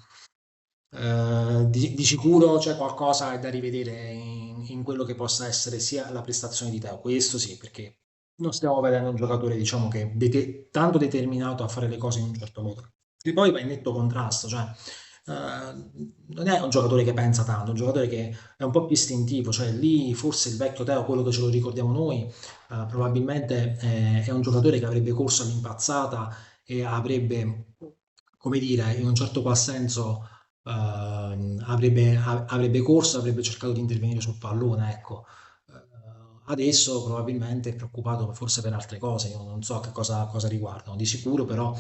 A: di sicuro c'è qualcosa da rivedere in quello che possa essere sia la prestazione di Teo, questo sì, perché non stiamo vedendo un giocatore, diciamo, che tanto determinato a fare le cose in un certo modo. Che poi va in netto contrasto, cioè non è un giocatore che pensa tanto, è un giocatore che è un po' più istintivo, cioè lì forse il vecchio Teo, quello che ce lo ricordiamo noi, probabilmente è un giocatore che avrebbe corso all'impazzata e avrebbe, come dire, in un certo qual senso avrebbe corso, avrebbe cercato di intervenire sul pallone, ecco. Adesso probabilmente è preoccupato forse per altre cose, io non so che cosa riguardano, di sicuro però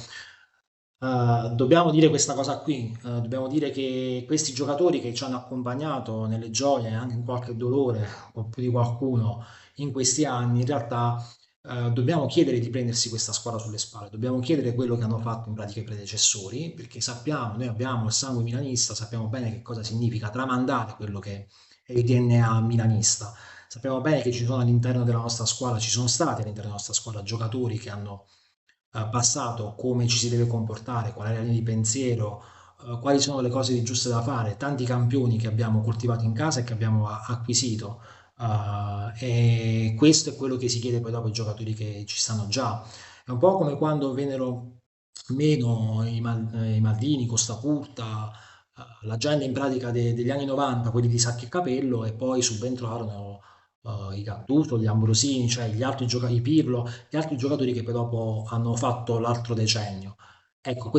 A: dobbiamo dire questa cosa qui, dobbiamo dire che questi giocatori che ci hanno accompagnato nelle gioie e anche in qualche dolore, o più di qualcuno, in questi anni, in realtà dobbiamo chiedere di prendersi questa squadra sulle spalle, dobbiamo chiedere quello che hanno fatto in pratica i predecessori, perché sappiamo, noi abbiamo il sangue milanista, sappiamo bene che cosa significa tramandare quello che è il DNA milanista. Sappiamo bene che ci sono all'interno della nostra squadra, ci sono stati all'interno della nostra squadra giocatori che hanno passato come ci si deve comportare, qual è la linea di pensiero, quali sono le cose giuste da fare, tanti campioni che abbiamo coltivato in casa e che abbiamo acquisito. E questo è quello che si chiede poi dopo ai giocatori che ci stanno già. È un po' come quando vennero meno i Maldini, Costa Curta, la gente in pratica degli anni 90, quelli di Sacchi e Capello, e poi subentrarono i Gattuso, gli Ambrosini, cioè gli altri giocatori, Pirlo, gli altri giocatori che poi dopo hanno fatto l'altro decennio. Ecco,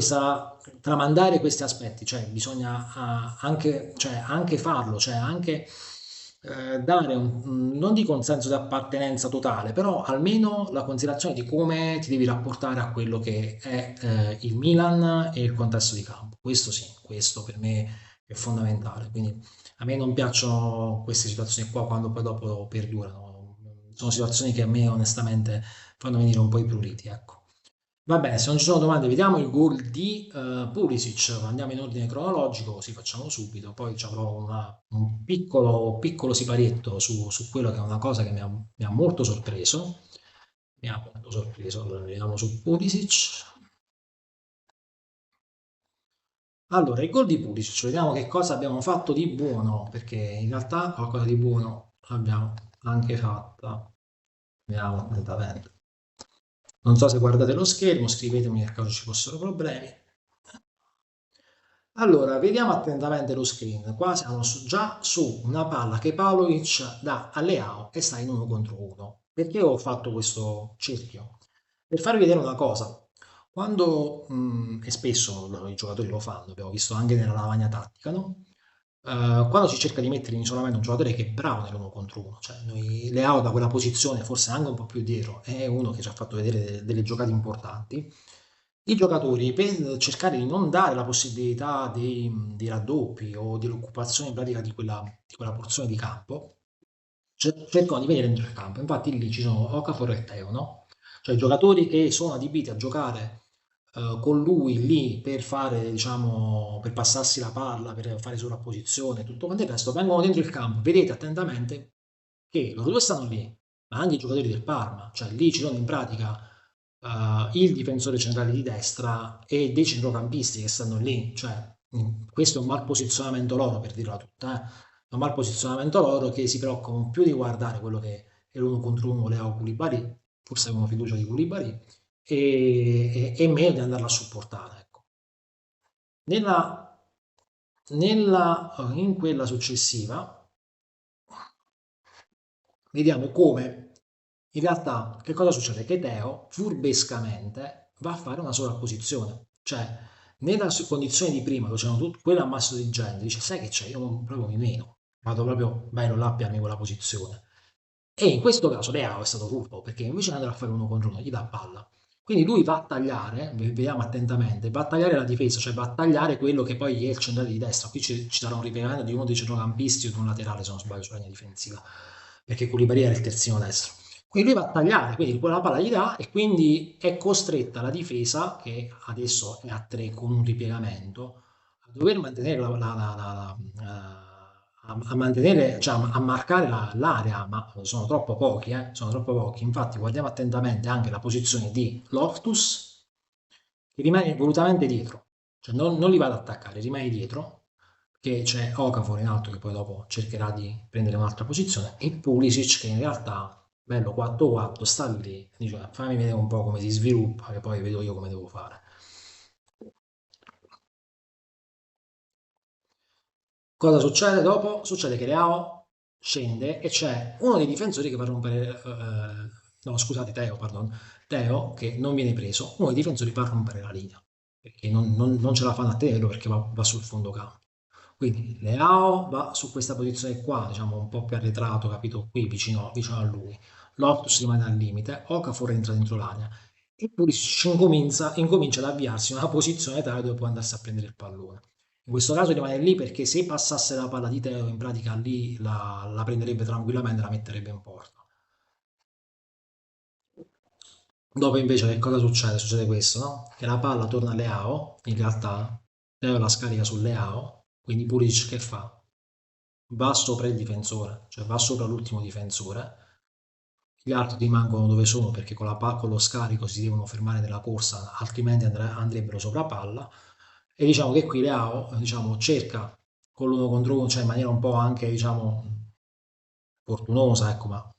A: tramandare questi aspetti, cioè bisogna anche farlo, cioè anche dare non dico un senso di appartenenza totale, però almeno la considerazione di come ti devi rapportare a quello che è il Milan e il contesto di campo. Questo sì, questo per me è fondamentale. Quindi a me non piacciono queste situazioni qua quando poi dopo perdurano. Sono situazioni che a me onestamente fanno venire un po' i pruriti, ecco. Va bene, se non ci sono domande, vediamo il gol di Pulisic. Andiamo in ordine cronologico, così facciamo subito. Poi ci avrò un piccolo siparietto su quello che è una cosa che mi ha molto sorpreso. Mi ha molto sorpreso. Allora, vediamo su Pulisic. Allora, il gol di Pulisic, vediamo che cosa abbiamo fatto di buono, perché in realtà qualcosa di buono l'abbiamo anche fatta. Vediamo attentamente. Non so se guardate lo schermo, scrivetemi nel caso ci fossero problemi. Allora, vediamo attentamente lo screen. Qua siamo già su una palla che Pavlovic dà a Leao e sta in uno contro uno. Perché ho fatto questo cerchio? Per farvi vedere una cosa. Quando, e spesso i giocatori lo fanno, abbiamo visto anche nella lavagna tattica, no? Quando si cerca di mettere in isolamento un giocatore che è bravo nell'uno contro uno, cioè noi Leao da quella posizione, forse anche un po' più dietro, è uno che ci ha fatto vedere delle giocate importanti. i giocatori per cercare di non dare la possibilità dei raddoppi o dell'occupazione in pratica di quella porzione di campo, cercano di venire dentro il campo. Infatti lì ci sono Okafor e Teo, no? Cioè i giocatori che sono adibiti a giocare con lui lì per fare, diciamo, per passarsi la palla, per fare sovrapposizione, tutto quanto il resto, vengono dentro il campo. Vedete attentamente che loro due stanno lì, ma anche i giocatori del Parma, cioè lì ci sono in pratica il difensore centrale di destra e dei centrocampisti che stanno lì, cioè questo è un mal posizionamento loro per dirla tutta, è un mal posizionamento loro che si preoccupano più di guardare quello che è l'uno contro uno Leo Koulibaly, forse avevano fiducia di Koulibaly, e meno di andarla a supportare. Ecco. Nella, in quella successiva vediamo come in realtà che cosa succede? Che Teo furbescamente va a fare una sovrapposizione, cioè nella condizione di prima dove c'erano tutti quell'ammasso di gente, dice sai che c'è, io proprio mi meno, vado proprio bello là a piarmi quella posizione. E in questo caso Leao è stato furbo perché invece di andare a fare uno contro uno gli dà palla. Quindi lui va a tagliare, vediamo attentamente, va a tagliare la difesa, cioè va a tagliare quello che poi è il centrale di destra. Qui ci sarà un ripiegamento di uno dei centrocampisti o di un laterale, se non sbaglio, sulla linea difensiva, perché Koulibaly era il terzino destro. Quindi lui va a tagliare, quindi poi la palla gli dà e quindi è costretta la difesa, che adesso è a 3 con un ripiegamento, a dover mantenere a mantenere, cioè a marcare l'area, ma sono troppo pochi, sono troppo pochi. Infatti guardiamo attentamente anche la posizione di Loftus, che rimane volutamente dietro, cioè non li va ad attaccare, rimane dietro, che c'è Okafor in alto che poi dopo cercherà di prendere un'altra posizione, e Pulisic che in realtà, bello 4-4, sta lì, dice fammi vedere un po' come si sviluppa, che poi vedo io come devo fare. Cosa succede dopo? Succede che Leao scende e c'è uno dei difensori che va a rompere, no scusate Teo, pardon, Teo che non viene preso, uno dei difensori va a rompere la linea, perché non ce la fanno a tenerlo perché va sul fondo campo. Quindi Leao va su questa posizione qua, diciamo un po' più arretrato, capito, qui vicino a lui. Loftus rimane al limite, Okafor entra dentro l'area e Pulisic incomincia ad avviarsi in una posizione tale dove può andarsi a prendere il pallone. In questo caso rimane lì perché se passasse la palla di Teo in pratica lì la prenderebbe tranquillamente e la metterebbe in porta. Dopo invece che cosa succede? Succede questo, no? Che la palla torna a Leao, in realtà Leo la scarica su Leao, quindi Pulisic che fa? Va sopra il difensore, cioè va sopra l'ultimo difensore, gli altri rimangono dove sono perché con lo scarico si devono fermare nella corsa, altrimenti andrebbero sopra palla. E diciamo che qui Leao diciamo, cerca con l'uno contro uno, cioè in maniera un po' anche diciamo, fortunosa, ecco, ma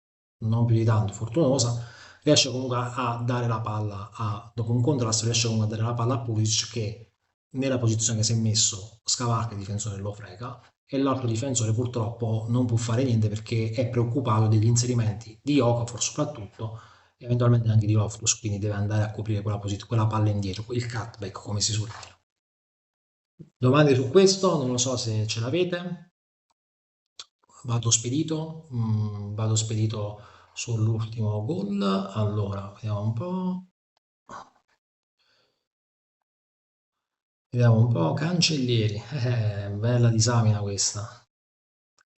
A: non più di tanto fortunosa, riesce comunque a dare la palla dopo un contrasto, riesce comunque a dare la palla a Pulisic che nella posizione che si è messo scavalca il difensore e lo frega e l'altro difensore purtroppo non può fare niente perché è preoccupato degli inserimenti di Okafor soprattutto e eventualmente anche di Loftus, quindi deve andare a coprire quella palla indietro, il cutback come si suol dire. Domande su questo? Non lo so se ce l'avete. Vado spedito sull'ultimo gol. Allora, vediamo un po'. Vediamo un po'. Cancellieri. Bella disamina questa.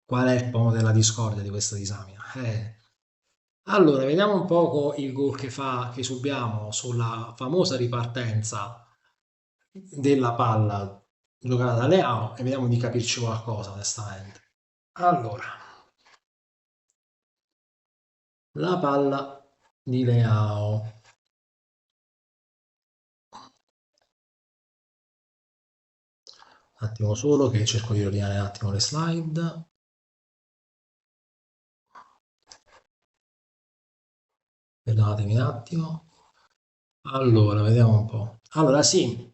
A: Qual è il pomo della discordia di questa disamina? Allora, vediamo un poco il gol che subiamo sulla famosa ripartenza della palla giocata da Leao e vediamo di capirci qualcosa, onestamente. Allora, la palla di Leao. Un attimo solo che cerco di ordinare un attimo le slide. Perdonatemi un attimo. Allora, vediamo un po'. Allora, sì.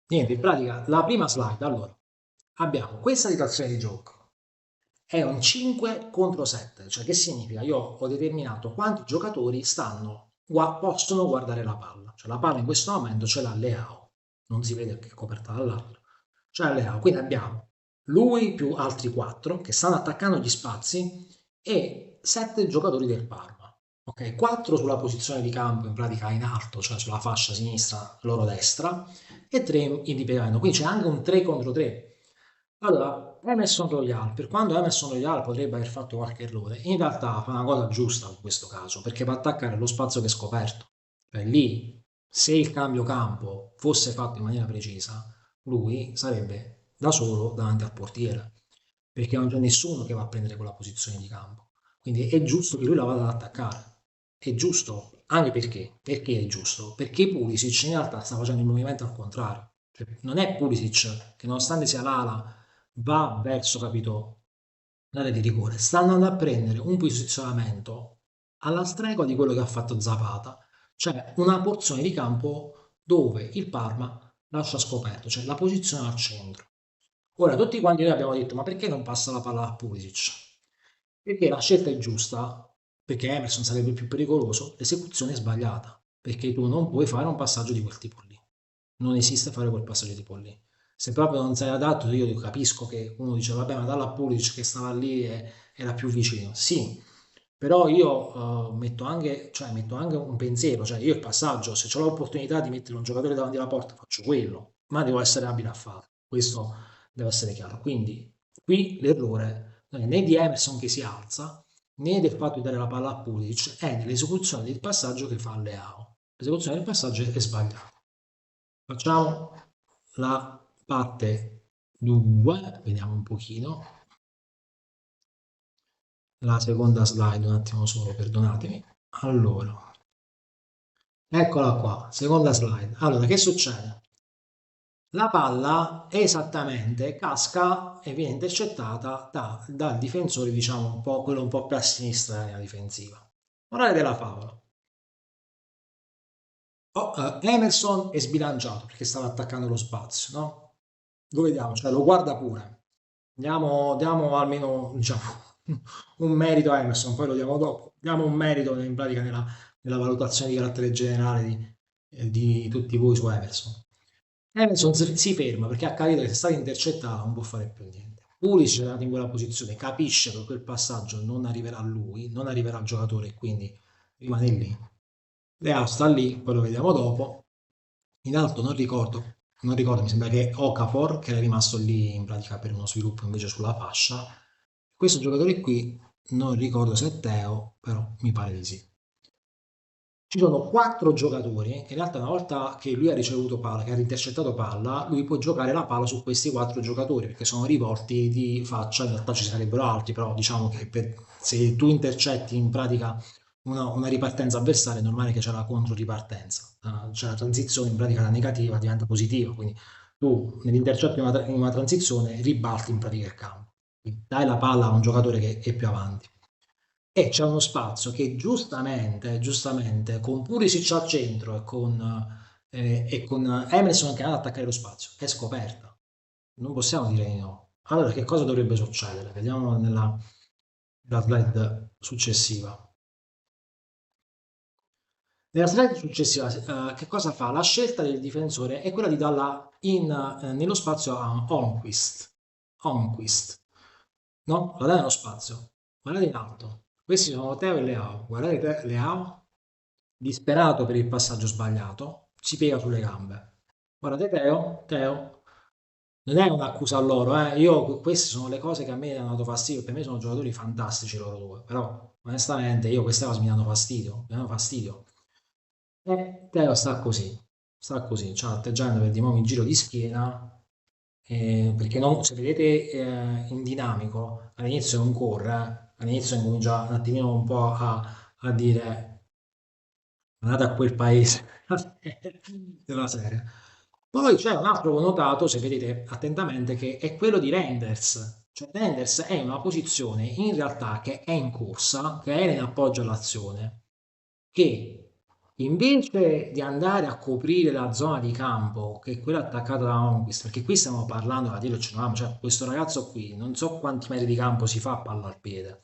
A: Niente, in pratica, la prima slide, allora, abbiamo questa situazione di gioco. È un 5 contro 7, cioè che significa? Io ho determinato quanti giocatori possono guardare la palla. Cioè la palla in questo momento ce l'ha Leao, non si vede che è coperta dall'altro. Cioè Leao, quindi abbiamo lui più altri 4 che stanno attaccando gli spazi e 7 giocatori del Parma. Ok, 4 sulla posizione di campo in pratica in alto, cioè sulla fascia sinistra, loro destra, e 3 indipendenti. Quindi c'è anche un 3 contro 3. Allora, Emerson Royal, per quanto Emerson Royal potrebbe aver fatto qualche errore, in realtà fa una cosa giusta in questo caso, perché va a attaccare lo spazio che è scoperto. Cioè lì, se il cambio campo fosse fatto in maniera precisa, lui sarebbe da solo davanti al portiere, perché non c'è nessuno che va a prendere quella posizione di campo. Quindi è giusto che lui la vada ad attaccare. È giusto, anche perché? Perché è giusto? Perché Pulisic in realtà sta facendo il movimento al contrario. Cioè, non è Pulisic che nonostante sia l'ala va verso, capito, l'area di rigore, sta andando a prendere un posizionamento alla stregua di quello che ha fatto Zapata, cioè una porzione di campo dove il Parma lascia scoperto, cioè la posizione al centro. Ora, tutti quanti noi abbiamo detto, ma perché non passa la palla a Pulisic? Perché la scelta è giusta, perché Emerson sarebbe più pericoloso, l'esecuzione è sbagliata, perché tu non puoi fare un passaggio di quel tipo lì. Non esiste fare quel passaggio tipo lì. Se proprio non sei adatto, io capisco che uno dice, vabbè, ma dalla Pulisic che stava lì era più vicino. Sì, però io metto anche un pensiero, cioè io il passaggio, se ho l'opportunità di mettere un giocatore davanti alla porta, faccio quello, ma devo essere abile a farlo. Questo deve essere chiaro. Quindi qui l'errore non è né di Emerson che si alza, né del fatto di dare la palla a Pulisic, è nell'esecuzione del passaggio che fa Leao. L'esecuzione del passaggio è sbagliata. Facciamo la parte 2, vediamo un pochino. La seconda slide, un attimo solo, perdonatemi. Allora, eccola qua, seconda slide. Allora, che succede? La palla esattamente casca e viene intercettata dal difensore, diciamo, un po', quello un po' più a sinistra della linea difensiva. Morale della favola. Emerson è sbilanciato perché stava attaccando lo spazio, no? Lo vediamo, cioè lo guarda pure. Diamo almeno, diciamo, un merito a Emerson, poi lo diamo dopo. Diamo un merito in pratica nella valutazione di carattere generale di tutti voi su Emerson. Emerson si ferma perché ha capito che se stata intercettata non può fare più niente. Pulisic è andato in quella posizione, capisce che quel passaggio non arriverà a lui, non arriverà al giocatore e quindi rimane lì. Leao sta lì, poi lo vediamo dopo. In alto non ricordo, mi sembra che Okafor, che era rimasto lì in pratica per uno sviluppo invece sulla fascia. Questo giocatore qui, non ricordo se è Teo, però mi pare di sì. Ci sono 4 giocatori, in realtà una volta che lui ha ricevuto palla, che ha intercettato palla, lui può giocare la palla su questi 4 giocatori, perché sono rivolti di faccia, in realtà ci sarebbero altri, però diciamo che se tu intercetti in pratica una ripartenza avversaria è normale che c'è la controripartenza, cioè la transizione in pratica da negativa diventa positiva, quindi tu nell'intercetto in una transizione ribalti in pratica il campo, quindi dai la palla a un giocatore che è più avanti. E c'è uno spazio che giustamente, con Pulisic al centro e con Emerson che è andato ad attaccare lo spazio, è scoperta. Non possiamo dire di no. Allora, che cosa dovrebbe succedere? Vediamo nella slide successiva. Nella slide successiva, che cosa fa? La scelta del difensore è quella di darla nello spazio a Onquist. Onquist, no? Guardate nello spazio, guardate in alto. Questi sono Teo e Leao. Guardate Leao, disperato per il passaggio sbagliato, si piega sulle gambe. Guardate Teo, non è un'accusa a loro, eh. Io, queste sono le cose che a me hanno dato fastidio. Per me sono giocatori fantastici loro due, però onestamente io queste cose mi danno fastidio, mi danno fastidio. Teo sta così, c'ha l'atteggiamento per di mo' mi giro di schiena, perché se vedete in dinamico, all'inizio non corre, all'inizio comincia un attimino un po' a dire andate a quel paese della serie. Poi c'è un altro notato, se vedete attentamente, che è quello di Reinders. Cioè Reinders è in una posizione in realtà che è in corsa, che è in appoggio all'azione, che invece di andare a coprire la zona di campo, che è quella attaccata da Onquist, perché qui stiamo parlando da dire cioè questo ragazzo qui non so quanti metri di campo si fa a palla al piede.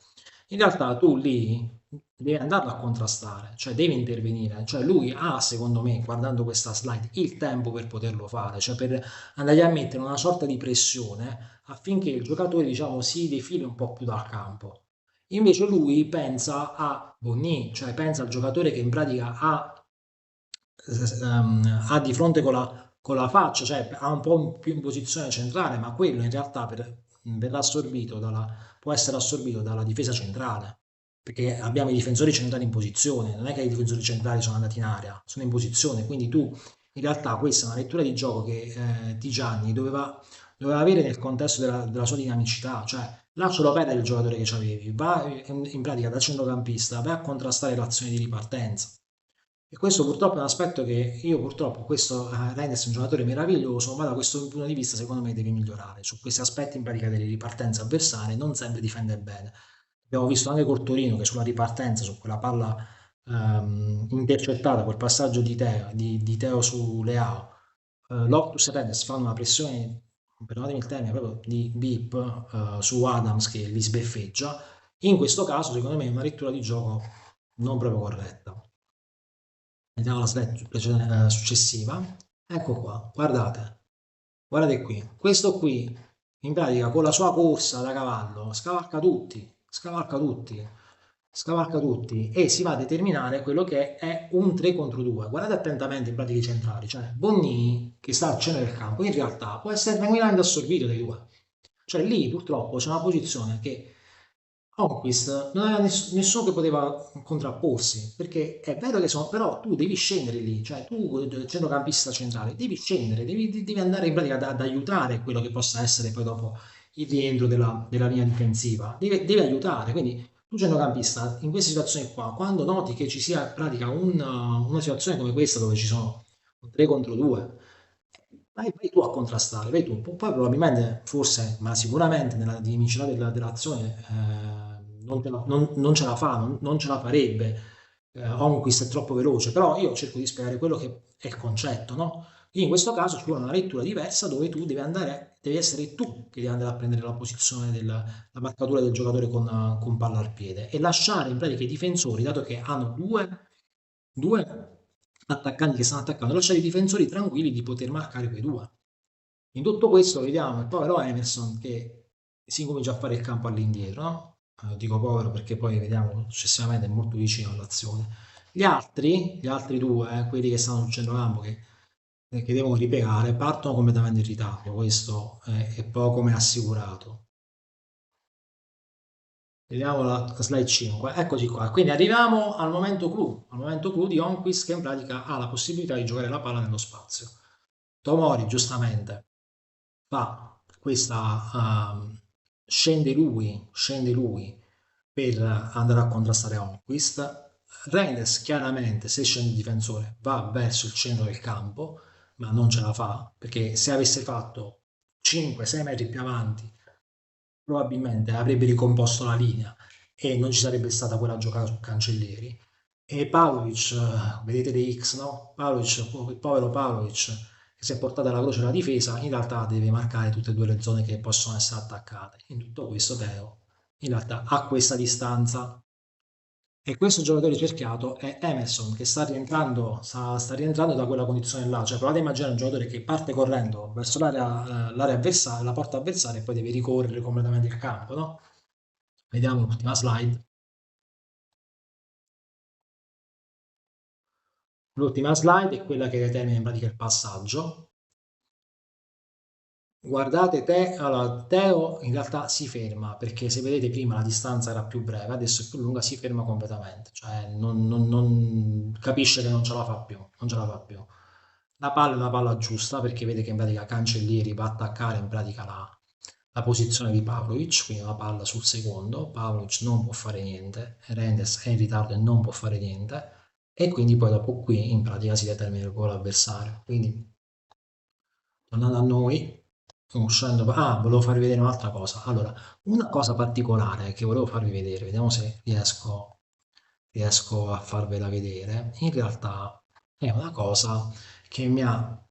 A: In realtà tu lì devi andarlo a contrastare, cioè devi intervenire, cioè lui ha, secondo me, guardando questa slide, il tempo per poterlo fare, cioè per andare a mettere una sorta di pressione affinché il giocatore, diciamo, si defili un po' più dal campo. Invece lui pensa a Bonny, cioè pensa al giocatore che in pratica ha di fronte con la faccia, cioè ha un po' più in posizione centrale, ma quello in realtà verrà assorbito può essere assorbito dalla difesa centrale, perché abbiamo i difensori centrali in posizione, non è che i difensori centrali sono andati in area, sono in posizione, quindi tu in realtà questa è una lettura di gioco che Tigiani doveva avere nel contesto della sua dinamicità, cioè lascialo perdere il giocatore che avevi, va in pratica da centrocampista, vai a contrastare l'azione di ripartenza. E questo purtroppo è un aspetto che io purtroppo, questo Reinders è un giocatore meraviglioso, ma da questo punto di vista secondo me deve migliorare. Su questi aspetti in pratica delle ripartenze avversarie non sempre difende bene. Abbiamo visto anche col Torino che sulla ripartenza, su quella palla intercettata, quel passaggio di Teo su Leao, Loftus e Reinders fanno una pressione, perdonatemi il termine, proprio di beep su Adams che li sbeffeggia. In questo caso secondo me è una lettura di gioco non proprio corretta. Vediamo la slide successiva. Ecco qua, guardate qui. Questo qui, in pratica, con la sua corsa da cavallo, scavalca tutti e si va a determinare quello che è un 3 contro 2. Guardate attentamente in pratica i centrali, cioè Bonni che sta al centro del campo, in realtà può essere tranquillamente assorbito dai due. Cioè lì purtroppo c'è una posizione che Conquist non aveva nessuno che poteva contrapporsi, perché è vero che sono, però tu devi scendere lì, cioè tu centrocampista centrale, devi scendere, devi andare in pratica ad aiutare quello che possa essere poi dopo il rientro della linea difensiva, devi aiutare, quindi tu centrocampista in queste situazioni qua, quando noti che ci sia in pratica una situazione come questa dove ci sono un 3 contro 2, vai tu a contrastare, vai tu. Poi probabilmente, forse, ma sicuramente nella dinamicità dell'azione non ce la fa, non ce la farebbe. Honquist è troppo veloce, però io cerco di spiegare quello che è il concetto, no? In questo caso ci vuole una lettura diversa dove tu devi essere tu che devi andare a prendere la posizione la marcatura del giocatore con palla al piede e lasciare in pratica i difensori, dato che hanno due attaccanti che stanno attaccando, lasciare i difensori tranquilli di poter marcare quei due. In tutto questo vediamo il povero Emerson che si comincia a fare il campo all'indietro, no? Dico povero perché poi vediamo successivamente è molto vicino all'azione. Gli altri due, quelli che stanno sul centrocampo che devono ripiegare, partono completamente in ritardo, questo è poco ma è assicurato. Vediamo la slide 5, eccoci qua. Quindi arriviamo al momento clou di Onquist che in pratica ha la possibilità di giocare la palla nello spazio. Tomori giustamente fa questa, scende lui per andare a contrastare Onquist. Reines chiaramente se scende il difensore va verso il centro del campo, ma non ce la fa perché se avesse fatto 5-6 metri più avanti probabilmente avrebbe ricomposto la linea e non ci sarebbe stata quella giocata su Cancellieri. E Pavlovic, vedete dei X, no? Pavlovic, il povero Pavlovic, che si è portato alla croce la difesa, in realtà deve marcare tutte e due le zone che possono essere attaccate. In tutto questo Teo, in realtà, a questa distanza. E questo giocatore cerchiato è Emerson, che sta rientrando da quella condizione là. Cioè, provate a immaginare un giocatore che parte correndo verso l'area avversaria, la porta avversaria e poi deve ricorrere completamente il campo, no? Vediamo l'ultima slide. L'ultima slide è quella che determina in pratica il passaggio. Guardate allora, Teo in realtà si ferma perché se vedete prima la distanza era più breve, adesso è più lunga, si ferma completamente, cioè capisce che non ce la fa più, non ce la fa più. La palla è una palla giusta perché vede che in pratica Cancellieri va a attaccare in pratica la posizione di Pavlovic, quindi una palla sul secondo, Pavlovic non può fare niente, Rendes è in ritardo e non può fare niente e quindi poi dopo qui in pratica si determina il gol avversario. Quindi tornando a noi, volevo farvi vedere un'altra cosa. Allora, una cosa particolare che volevo farvi vedere, vediamo se riesco a farvela vedere. In realtà è una cosa che mi ha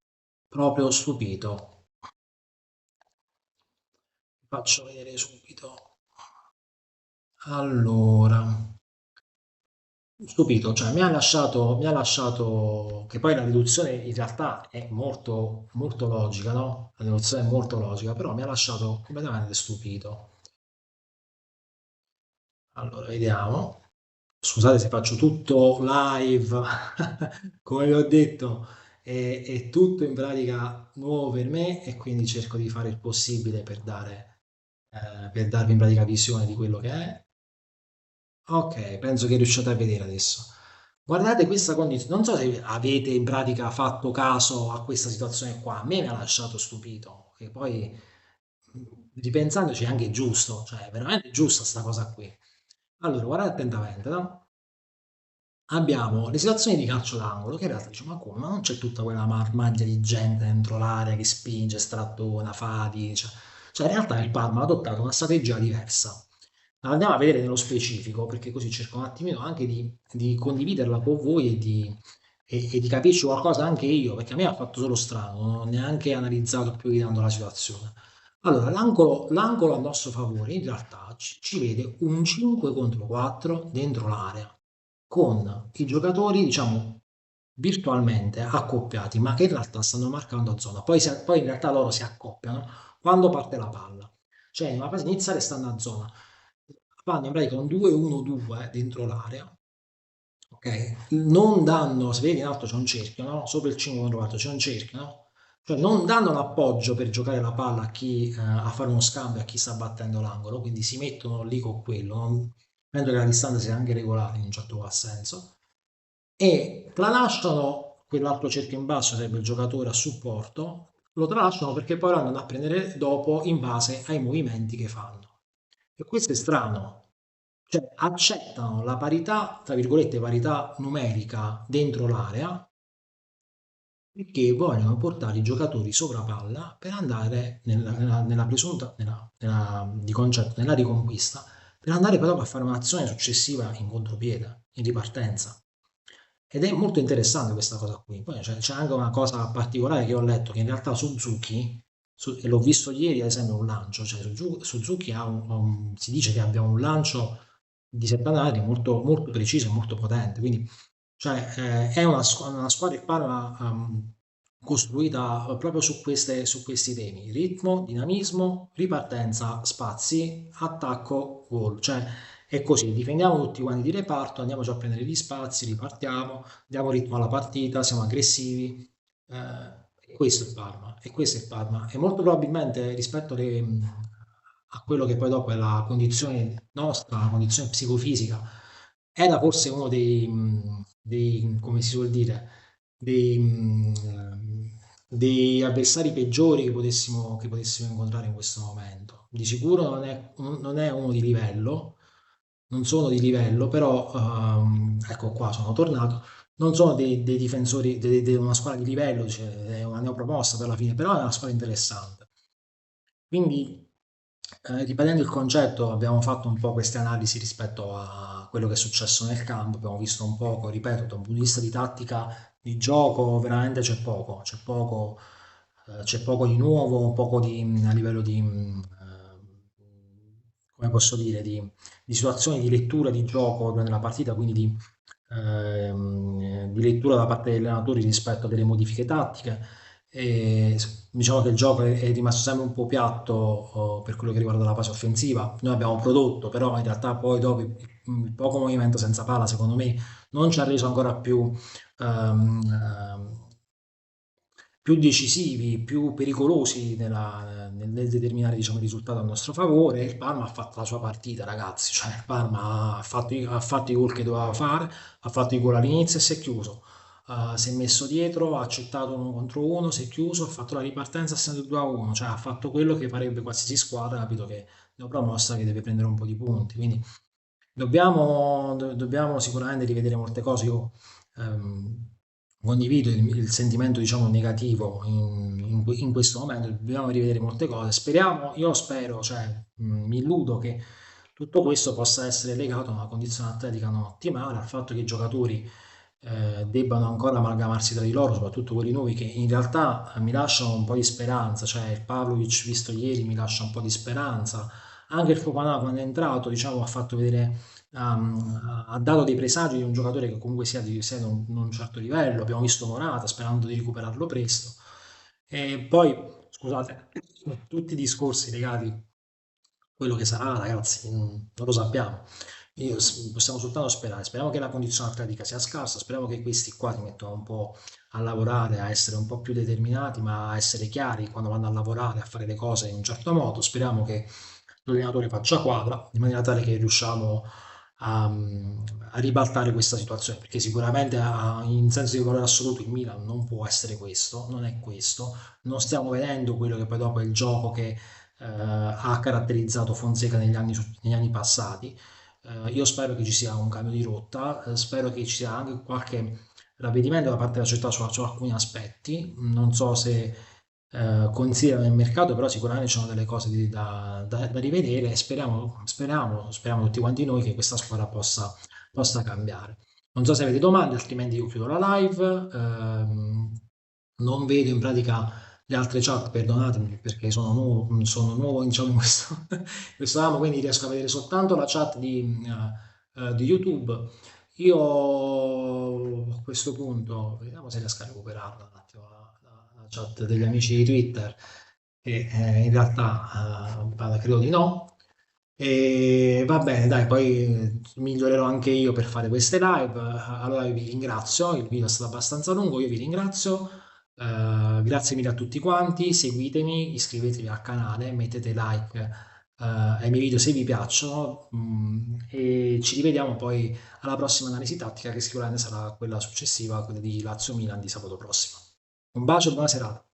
A: proprio stupito. Vi faccio vedere subito. Allora, stupito, cioè mi ha lasciato che poi la riduzione in realtà è molto, molto logica, no? La riduzione è molto logica, però mi ha lasciato completamente stupito. Allora, vediamo. Scusate se faccio tutto live, come vi ho detto, è tutto in pratica nuovo per me e quindi cerco di fare il possibile per darvi in pratica visione di quello che è. Ok, penso che riusciate a vedere adesso. Guardate questa condizione, non so se avete in pratica fatto caso a questa situazione qua, a me mi ha lasciato stupito, e poi ripensandoci è anche giusto, cioè è veramente giusta sta cosa qui. Allora, guardate attentamente, no? Abbiamo le situazioni di calcio d'angolo che in realtà dice ma come? Ma non c'è tutta quella marmaglia di gente dentro l'area che spinge, strattona, fadi, cioè in realtà il Parma ha adottato una strategia diversa. La andiamo a vedere nello specifico perché così cerco un attimino anche di condividerla con voi e di capirci qualcosa anche io, perché a me ha fatto solo strano, non ho neanche analizzato più di tanto la situazione. Allora, l'angolo a nostro favore in realtà ci vede un 5 contro 4 dentro l'area, con i giocatori, diciamo, virtualmente accoppiati, ma che in realtà stanno marcando zona. Poi in realtà loro si accoppiano quando parte la palla. Cioè, nella fase iniziale stanno a zona. Fanno in pratica un 2-1-2 dentro l'area, ok? Non danno, se vedi in alto c'è un cerchio, no? Sopra il 5 contro 4 c'è un cerchio, no? Cioè non danno l'appoggio per giocare la palla a chi a fare uno scambio a chi sta battendo l'angolo, quindi si mettono lì con quello. Penso che la distanza sia anche regolare in un certo qual senso. E tralasciano quell'altro cerchio in basso, sarebbe il giocatore a supporto, lo tralasciano perché poi lo andano a prendere dopo in base ai movimenti che fanno. E questo è strano, cioè accettano la parità, tra virgolette, parità numerica dentro l'area perché vogliono portare i giocatori sopra palla per andare nella presunta, di concetto, nella riconquista, per andare poi dopo a fare un'azione successiva in contropiede, in ripartenza. Ed è molto interessante questa cosa qui. Poi c'è anche una cosa particolare che ho letto, che in realtà Suzuki, e l'ho visto ieri ad esempio un lancio, cioè Suzuki si dice che abbia un lancio di 70 metri molto, molto preciso e molto potente, quindi cioè, è una squadra il Parma costruita proprio su questi temi: ritmo, dinamismo, ripartenza, spazi, attacco, gol. Cioè, è così, difendiamo tutti quanti di reparto, andiamoci a prendere gli spazi, ripartiamo, diamo ritmo alla partita, siamo aggressivi. E questo è il Parma, e questo è il Parma. E molto probabilmente rispetto a quello che poi dopo è la condizione nostra, la condizione psicofisica, era forse uno come si suol dire, dei avversari peggiori che potessimo incontrare in questo momento. Di sicuro non è uno di livello, non sono di livello, però ecco qua sono tornato. Non sono dei difensori di una squadra di livello, cioè, è una neopromossa per la fine, però è una squadra interessante. Quindi, riprendendo il concetto, abbiamo fatto un po' queste analisi rispetto a quello che è successo nel campo, abbiamo visto un poco, ripeto, da un punto di vista di tattica di gioco, veramente c'è poco di nuovo, poco a livello come posso dire, di situazioni di lettura di gioco durante la partita, quindi di lettura da parte degli allenatori rispetto a delle modifiche tattiche. E diciamo che il gioco è rimasto sempre un po' piatto per quello che riguarda la fase offensiva. Noi abbiamo prodotto, però in realtà poi dopo il poco movimento senza palla, secondo me, non ci ha reso ancora ehm, ehm, più decisivi, più pericolosi nel determinare diciamo, il risultato a nostro favore. Il Parma ha fatto la sua partita, ragazzi. Cioè, il Parma ha fatto i gol che doveva fare, ha fatto i gol all'inizio e si è chiuso. Si è messo dietro, ha accettato uno contro uno, si è chiuso, ha fatto la ripartenza essendo 2-1, cioè ha fatto quello che farebbe qualsiasi squadra, capito che è promossa che deve prendere un po' di punti. Quindi dobbiamo sicuramente rivedere molte cose. Io ehm, condivido il sentimento, diciamo, negativo in questo momento. Dobbiamo rivedere molte cose. Speriamo, io spero, cioè, mi illudo che tutto questo possa essere legato a una condizione atletica non ottimale, al fatto che i giocatori debbano ancora amalgamarsi tra di loro, soprattutto quelli nuovi che in realtà mi lasciano un po' di speranza, cioè il Pavlovic visto ieri mi lascia un po' di speranza, anche il Fofana quando è entrato diciamo ha fatto vedere, ha dato dei presagi di un giocatore che comunque sia di un certo livello, abbiamo visto Morata sperando di recuperarlo presto e poi scusate, tutti i discorsi legati a quello che sarà ragazzi, non lo sappiamo. Possiamo soltanto sperare, speriamo che la condizione atletica sia scarsa, speriamo che questi qua si mettano un po' a lavorare, a essere un po' più determinati, ma a essere chiari quando vanno a lavorare, a fare le cose in un certo modo. Speriamo che l'allenatore faccia quadra, in maniera tale che riusciamo a ribaltare questa situazione, perché sicuramente in senso di valore assoluto il Milan non può essere questo, non è questo, non stiamo vedendo quello che poi dopo è il gioco che ha caratterizzato Fonseca negli anni passati. Io spero che ci sia un cambio di rotta, spero che ci sia anche qualche ravvedimento da parte della società su alcuni aspetti. Non so se considerano il mercato, però sicuramente ci sono delle cose da rivedere e speriamo tutti quanti noi che questa squadra possa cambiare. Non so se avete domande, altrimenti io chiudo la live. Non vedo in pratica le altre chat, perdonatemi perché sono nuovo diciamo, in questo ramo, quindi riesco a vedere soltanto la chat di YouTube. Io a questo punto, vediamo se riesco a recuperarla un attimo la chat degli amici di Twitter, che in realtà credo di no. E va bene, dai, poi migliorerò anche io per fare queste live. Allora io vi ringrazio, il video è stato abbastanza lungo, io vi ringrazio. Grazie mille a tutti quanti, seguitemi, iscrivetevi al canale, mettete like ai miei video se vi piacciono e ci rivediamo poi alla prossima analisi tattica che sicuramente sarà quella successiva, quella di Lazio Milan di sabato prossimo. Un bacio e buona serata.